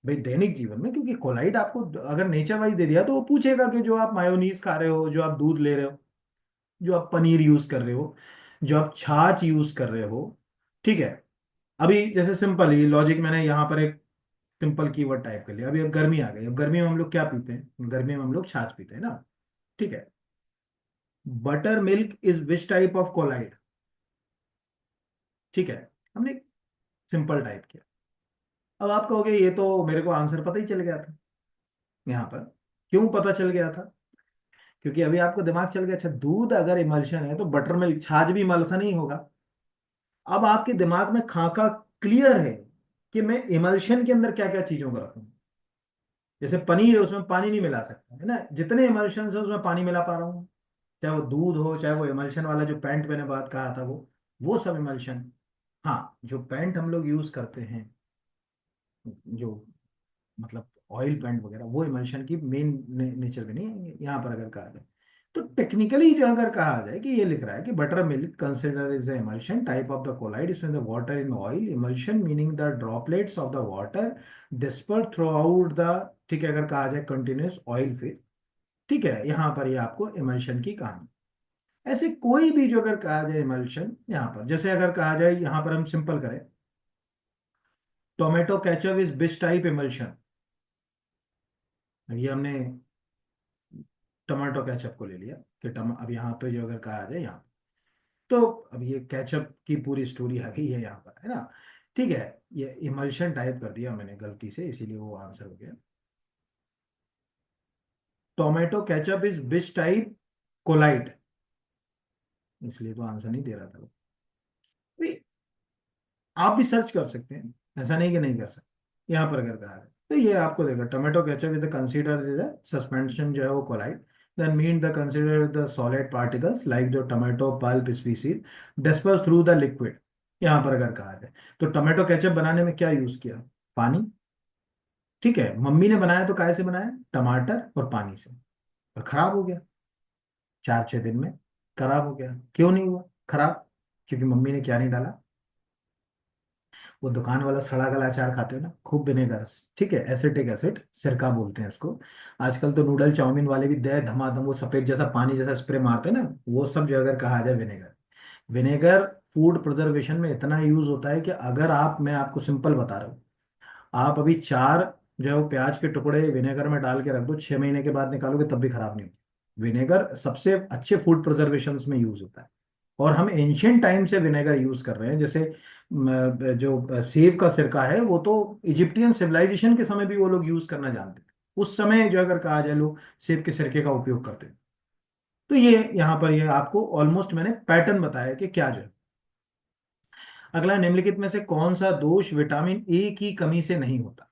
भाई दैनिक जीवन में, क्योंकि कोलाइड आपको अगर नेचर वाइज दे दिया तो वो पूछेगा कि जो आप मायोनीज खा रहे हो, जो आप दूध ले रहे हो, जो आप पनीर यूज कर रहे हो, जो आप छाछ यूज कर रहे हो, ठीक है। अभी जैसे सिंपल ही लॉजिक मैंने यहाँ पर एक सिंपल कीवर्ड टाइप कर लिया। अभी अब गर्मी आ गई, अब गर्मी में हम लोग क्या पीते हैं, गर्मी में हम लोग छाछ पीते हैं ना, ठीक है। Butter milk is which type of colloid, ठीक है, हमने सिंपल टाइप किया। अब आप कहोगे ये तो मेरे को आंसर पता ही चल गया था यहाँ पर। क्यों पता चल गया था, क्योंकि अभी आपको दिमाग चल गया, अच्छा दूध अगर इमल्शन है तो बटर मिल्क छाछ भी इमल्शन ही होगा। अब आपके दिमाग में खाका क्लियर है कि मैं इमल्शन के अंदर क्या क्या चीजों को रखूं। जैसे पनीर है उसमें पानी नहीं मिला सकता है ना, जितने इमल्शन है उसमें पानी मिला पा रहा हूँ, चाहे वो दूध हो, चाहे वो इमल्शन वाला जो पैंट मैंने बात कहा था वो सब इमल्शन। हाँ, जो पैंट हम लोग यूज करते हैं, जो मतलब ऑयल पेंट वगैरह, वो इमल्शन की मेन नेचर में नहीं है यहाँ पर अगर कहा जाए। तो टेक्निकली जो अगर कहा जाए कि ये लिख रहा है कि buttermilk consider is emulsion type of the colloid इसमें the water in oil emulsion meaning the droplets of the water disperse throughout the, ठीक है, अगर कहा जाए कंटिन्यूस ऑयल फेज, ठीक है, यहाँ पर ये आपको इमल्शन की कहानी। ऐसे कोई भी जो अगर कहा जाए इमल्शन यहाँ पर, जैसे अगर कहा जाए यहाँ पर हम सिंपल करें, tomato ketchup is which type emulsion, ये हमने टमाटो केचप को ले लिया कि अब यहाँ पे जो अगर कहा जाए यहाँ, तो अब ये केचप की पूरी स्टोरी आ गई है यहाँ पर, है ना। ठीक है, ये इमल्शन टाइप कर दिया मैंने गलती से, इसीलिए वो आंसर हो गया। Tomato ketchup is which type colloid, इसलिए तो आंसर नहीं दे रहा था वो। भाई, आप भी सर्च कर सकते हैं, ऐसा नहीं कि नहीं कर सकते। यहाँ पर अगर कहा है तो ये आपको देगा tomato ketchup is the consider is the suspension जो है वो colloid, then mean the consider the solid particles like जो tomato pulp species disperse through the liquid. यहाँ पर अगर कहा जाए तो टोमेटो केचप बनाने में क्या यूज किया, पानी, ठीक है, मम्मी ने बनाया तो काय से बनाया, टमाटर और पानी से, और खराब हो गया 4-6 दिन में, खराब हो गया। क्यों नहीं हुआ खराब, क्योंकि मम्मी ने क्या नहीं डाला, वो दुकान वाला सड़ा गला अचार खाते हो ना, खूब विनेगर, ठीक है, एसिटिक एसिड, सिरका बोलते हैं इसको। आजकल तो नूडल चाउमीन वाले भी दे धमाधम वो सफेद जैसा पानी जैसा स्प्रे मारते हैं ना, वो सब जो अगर कहा जाए विनेगर। विनेगर फूड प्रिजर्वेशन में इतना यूज होता है कि अगर आप, मैं आपको सिंपल बता रहा हूँ, आप अभी 4 जो है वो प्याज के टुकड़े विनेगर में डाल के रख दो, 6 महीने के बाद निकालोगे तब भी खराब नहीं होती। विनेगर सबसे अच्छे फूड प्रिजर्वेशन में यूज होता है। और हम एंशियंट टाइम से विनेगर यूज कर रहे हैं, जैसे जो सेव का सिरका है वो तो इजिप्टियन सिविलाइजेशन के समय भी वो लोग यूज करना जानते थे। उस समय जो अगर कहा जाए लोग सेव के सिरके का उपयोग करते थे। तो ये यहाँ पर ये आपको ऑलमोस्ट मैंने पैटर्न बताया कि क्या जो है। अगला, निम्नलिखित में से कौन सा दोष विटामिन ए की कमी से नहीं होता,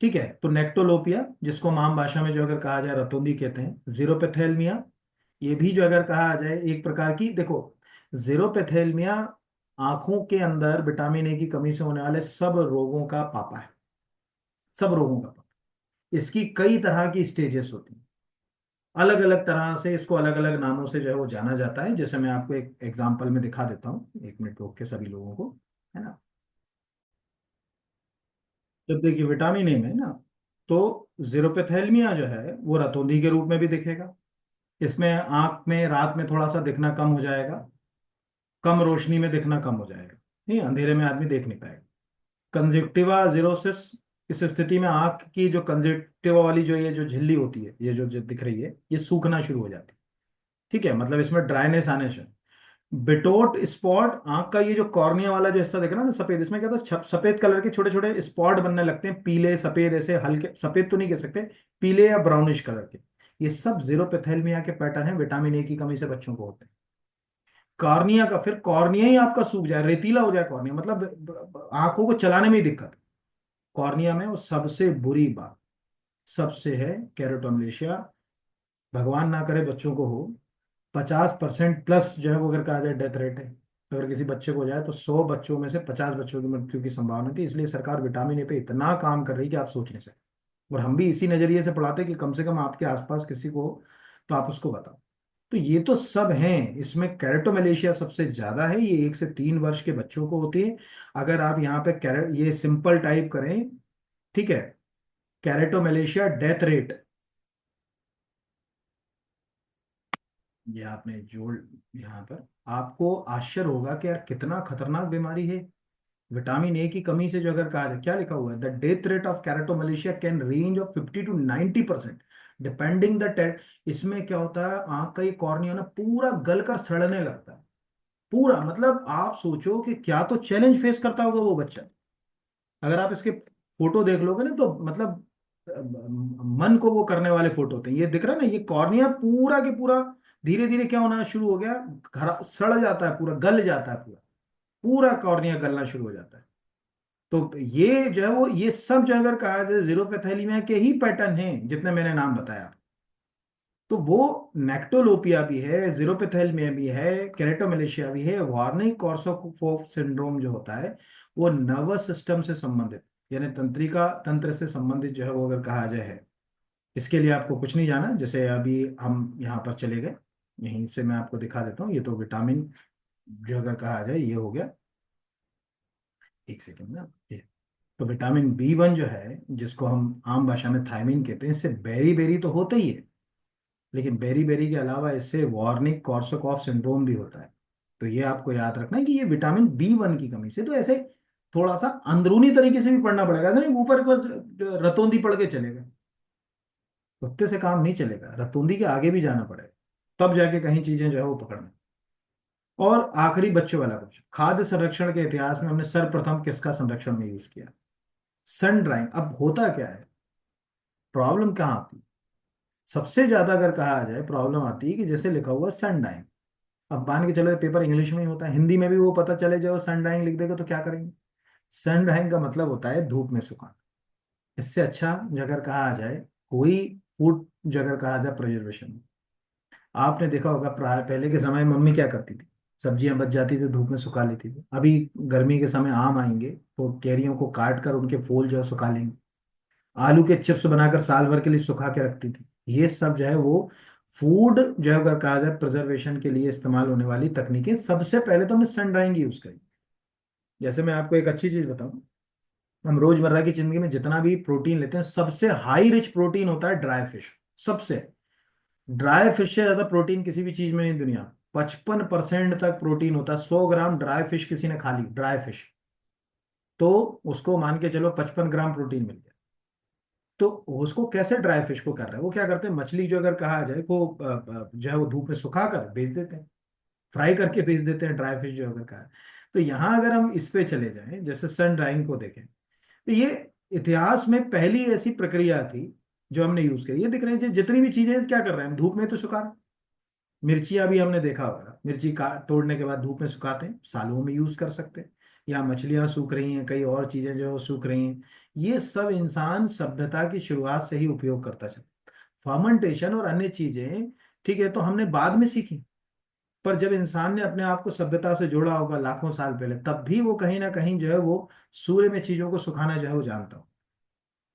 ठीक है। तो नेक्टोलोपिया, जिसको हम आम भाषा में जो अगर कहा जाए रतौंधी कहते हैं, जीरोपेथेलमिया, ये भी जो अगर कहा जाए एक प्रकार की, देखो, जीरोपेथेलमिया आंखों के अंदर विटामिन ए की कमी से होने वाले सब रोगों का पापा है, सब रोगों का पापा। इसकी कई तरह की स्टेजेस होती हैं, अलग अलग तरह से इसको अलग अलग नामों से जो है वो जाना जाता है, जैसे मैं आपको एक एग्जांपल में दिखा देता हूँ, 1 मिनट रोक के सभी लोगों को, है ना। जब देखिए विटामिन ए में ना, तो जीरोपेथेलमिया जो है वो रतौंधी के रूप में भी दिखेगा, इसमें आंख में रात में थोड़ा सा दिखना कम हो जाएगा, कम रोशनी में दिखना कम हो जाएगा, नहीं, अंधेरे में आदमी देख नहीं पाएगा। कंजक्टिवा जीरोसिस, इस स्थिति में आंख की जो कंजक्टिवा वाली जो ये जो झिल्ली होती है, ये जो दिख रही है, ये सूखना शुरू हो जाती है, ठीक है, मतलब इसमें ड्राइनेस आने से। बिटोट स्पॉट, आंख का ये जो कॉर्निया वाला जो हिस्सा दिख रहा है ना सफेद, इसमें क्या होता है, सफेद कलर के छोटे छोटे स्पॉट बनने लगते हैं, पीले सफेद ऐसे हल्के, सफेद तो नहीं कह सकते, पीले या ब्राउनिश कलर के। ये सब जीरोपेथेलमिया के पैटर्न है, विटामिन ए की कमी से बच्चों को होते हैं। कॉर्निया का, फिर कॉर्निया ही आपका सूख जाए, रेतीला हो जाए कॉर्निया, मतलब आंखों को चलाने में ही दिक्कत। कॉर्निया में, और सबसे बुरी बात सबसे है कैरोटोमलेशिया, भगवान ना करे बच्चों को हो। 50% प्लस जो है वो अगर कहा जाए डेथ रेट है, अगर किसी बच्चे को हो जाए तो 100 बच्चों में से 50 बच्चों की मृत्यु की संभावना थी। इसलिए सरकार विटामिन ए पे इतना काम कर रही है कि आप सोच नहीं सकते। और हम भी इसी नजरिए से पढ़ाते हैं कि कम से कम आपके आसपास किसी को हो तो आप उसको बताओ। तो ये तो सब हैं, इसमें कैरेटोमलेशिया सबसे ज्यादा है, ये 1 से 3 वर्ष के बच्चों को होती है। अगर आप यहाँ पे कैरेट ये सिंपल टाइप करें, ठीक है, कैरेटोमलेशिया डेथ रेट, ये आपने जोड़, यहाँ पर आपको आश्चर्य होगा कि यार कितना खतरनाक बीमारी है। विटामिन ए की कमी से जो अगर कहा जाए, क्या लिखा हुआ है, the death rate of keratomalacia can range of 50 to 90% depending the state. इसमें क्या होता है, आंख का ये कॉर्निया ना पूरा गलकर सड़ने लगता है, पूरा, मतलब आप सोचो कि क्या तो चैलेंज फेस करता होगा वो बच्चा। अगर आप इसके फोटो देख लोगे ना तो मतलब मन को वो करने वाले फोटो होते हैं। ये दिख रहा है ना, ये कॉर्निया पूरा के पूरा धीरे धीरे क्या होना शुरू हो गया, सड़ जाता है, पूरा गल जाता है, पूरा पूरा कॉर्निया गलना शुरू हो जाता है। तो ये जो है वो, ये सब जो अगर कहा जाए जीरोपैथेलीमिया के ही पैटर्न हैं जितने मैंने नाम बताया। तो वो नेक्टोलोपिया भी है, जीरोपैथेलमिया भी है, केरेटोमलेशिया भी है, वार्निक कॉर्साकॉफ सिंड्रोम जो होता है वो नर्वस सिस्टम से संबंधित, यानी तंत्रिका तंत्र से संबंधित जो है वो अगर कहा जाए है। इसके लिए आपको कुछ नहीं जाना, जैसे अभी हम यहाँ पर चले गए, यहीं से मैं आपको दिखा देता हूँ। ये तो विटामिन जो अगर कहा जाए ये हो गया, एक सेकेंड ना, ये तो विटामिन B1 जो है, जिसको हम आम भाषा में थायमीन कहते हैं, इससे बेरी बेरी तो होता ही है, लेकिन बेरी बेरी के अलावा इससे वॉर्निक कॉर्सोकॉफ सिंड्रोम भी होता है। तो ये आपको याद रखना है कि ये विटामिन B1 की कमी से, तो ऐसे थोड़ा सा अंदरूनी तरीके से भी पढ़ना पड़ेगा, ऐसा नहीं ऊपर बस रतौंदी पढ़ के चलेगा, उत्ते से काम नहीं चलेगा, रतौंदी के आगे भी जाना पड़ेगा, तब जाके कहीं चीजें जो है वो पकड़ना। और आखिरी बच्चों वाला कुछ, खाद्य संरक्षण के इतिहास में हमने सर्वप्रथम किसका संरक्षण में यूज किया? Sun drying. अब होता क्या है, प्रॉब्लम कहाँ आती है? सबसे ज्यादा अगर कहा जाए प्रॉब्लम आती है कि जैसे लिखा हुआ सन डाइंग, अब मान के चलो पेपर इंग्लिश में ही होता है, हिंदी में भी वो पता चले जाओ सन डाइंग लिख देगा तो क्या करेंगे? सन डाइंग का मतलब होता है धूप में सुखाना। इससे अच्छा अगर कहा जाए कोई फूड, जो अगर कहा जाए प्रिजर्वेशन, आपने देखा होगा पहले के समय में मम्मी क्या करती थी, सब्जियां बच जाती थी धूप में सुखा लेती थी। अभी गर्मी के समय आम आएंगे तो कैरियों को काट कर उनके फूल जो है सुखा लेंगे। आलू के चिप्स बनाकर साल भर के लिए सुखा के रखती थी। ये सब जो है वो फूड जो है अगर कहा जाए प्रिजर्वेशन के लिए इस्तेमाल होने वाली तकनीकें, सबसे पहले तो हमने सन ड्राइंग यूज करी। जैसे मैं आपको एक अच्छी चीज बताऊं, हम रोजमर्रा की जिंदगी में जितना भी प्रोटीन लेते हैं, सबसे हाई रिच प्रोटीन होता है ड्राई फिश। सबसे ड्राई फिश से ज्यादा प्रोटीन किसी भी चीज में नहीं दुनिया में। 55% तक प्रोटीन होता है। 100 ग्राम ड्राई फिश किसी ने खा ली, ड्राई फिश, तो उसको मान के चलो 55 ग्राम प्रोटीन मिल गया। तो उसको कैसे ड्राई फिश को कर रहा है, वो क्या करते हैं, मछली जो अगर कहा जाए को जो है वो धूप में सुखा कर बेच देते हैं, फ्राई करके बेच देते हैं ड्राई फिश जो अगर कहा है। तो यहाँ अगर हम इस पे चले जाएं, जैसे सन ड्राइंग को देखें, तो ये इतिहास में पहली ऐसी प्रक्रिया थी जो हमने यूज करी। ये दिख रहे हैं जितनी भी चीजें क्या कर रहे हैं, हम धूप में तो सुखा रहे हैं। मिर्चियाँ भी हमने देखा होगा, मिर्ची का तोड़ने के बाद धूप में सुखाते हैं, सालों में यूज कर सकते हैं। या मछलियां सूख रही हैं, कई और चीजें जो सूख रही हैं, ये सब इंसान सभ्यता की शुरुआत से ही उपयोग करता चला। फर्मेंटेशन और अन्य चीजें, ठीक है, तो हमने बाद में सीखी। पर जब इंसान ने अपने आप को सभ्यता से जोड़ा होगा लाखों साल पहले, तब भी वो कहीं ना कहीं जो है वो सूर्य में चीजों को सुखाना जो है वो जानता हो।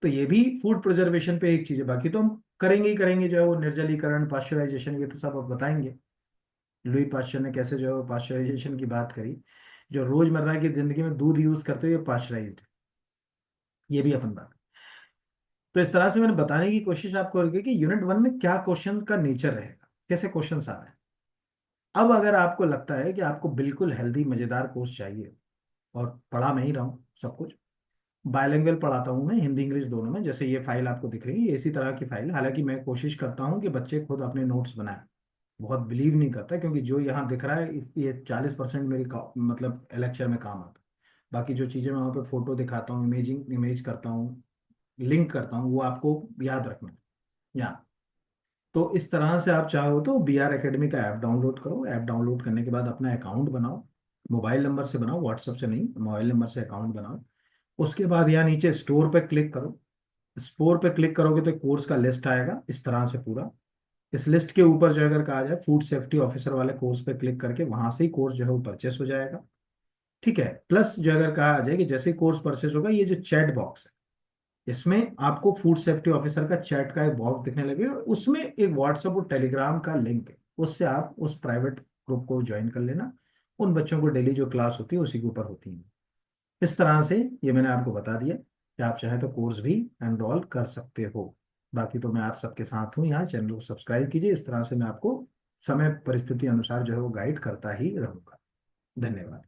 तो ये भी फूड प्रिजर्वेशन पे एक चीज है। बाकी तो हम करेंगे ही करेंगे जो है वो निर्जलीकरण, पाश्चराइजेशन, ये तो सब अब बताएंगे। लुई पाश्चर ने कैसे जो है पाश्चराइजेशन की बात करी। जो रोजमर्रा की जिंदगी में दूध यूज करते हुए पाश्चराइज्ड, ये भी अपन बात। तो इस तरह से मैंने बताने की कोशिश आपको की कि यूनिट 1 में क्या क्वेश्चन का नेचर रहेगा, कैसे क्वेश्चन आ रहे हैं। अब अगर आपको लगता है कि आपको बिल्कुल हेल्दी मजेदार कोर्स चाहिए, और पढ़ा मैं ही रहा हूँ सब कुछ, बायलिंगुअल पढ़ाता हूँ मैं, हिंदी इंग्लिश दोनों में। जैसे ये फाइल आपको दिख रही है, ये इसी तरह की फाइल है। हालांकि मैं कोशिश करता हूँ कि बच्चे खुद अपने नोट्स बनाएं, बहुत बिलीव नहीं करता, क्योंकि जो यहाँ दिख रहा है ये 40% मेरी मतलब लेक्चर में काम आता है। बाकी जो चीज़ें मैं वहाँ पे फोटो दिखाता हूँ, इमेज करता हूँ, लिंक करता हूँ, वो आपको याद रखना है। यहाँ तो इस तरह से आप चाहो तो BR एकेडमी का ऐप डाउनलोड करो। ऐप डाउनलोड करने के बाद अपना अकाउंट बनाओ, मोबाइल नंबर से बनाओ, व्हाट्सएप से नहीं, मोबाइल नंबर से अकाउंट बनाओ। उसके बाद यहाँ नीचे स्टोर पे क्लिक करो। स्टोर पे क्लिक करोगे तो कोर्स का लिस्ट आएगा इस तरह से पूरा। इस लिस्ट के ऊपर जो अगर कहा जाए फूड सेफ्टी ऑफिसर वाले कोर्स पे क्लिक करके वहां से ही कोर्स जो है वो परचेस हो जाएगा। ठीक है, प्लस जो अगर कहा जाए कि जैसे ही कोर्स परचेस होगा, ये जो चैट बॉक्स है, इसमें आपको फूड सेफ्टी ऑफिसर का चैट का एक बॉक्स दिखने लगेगा, उसमें एक व्हाट्सएप और टेलीग्राम का लिंक है, उससे आप उस प्राइवेट ग्रुप को ज्वाइन कर लेना। उन बच्चों को डेली जो क्लास होती है उसी के ऊपर होती है। इस तरह से ये मैंने आपको बता दिया कि आप चाहे तो कोर्स भी एनरोल कर सकते हो। बाकी तो मैं आप सबके साथ हूँ यहाँ, चैनल को सब्सक्राइब कीजिए। इस तरह से मैं आपको समय परिस्थिति अनुसार जो है वो गाइड करता ही रहूंगा। धन्यवाद।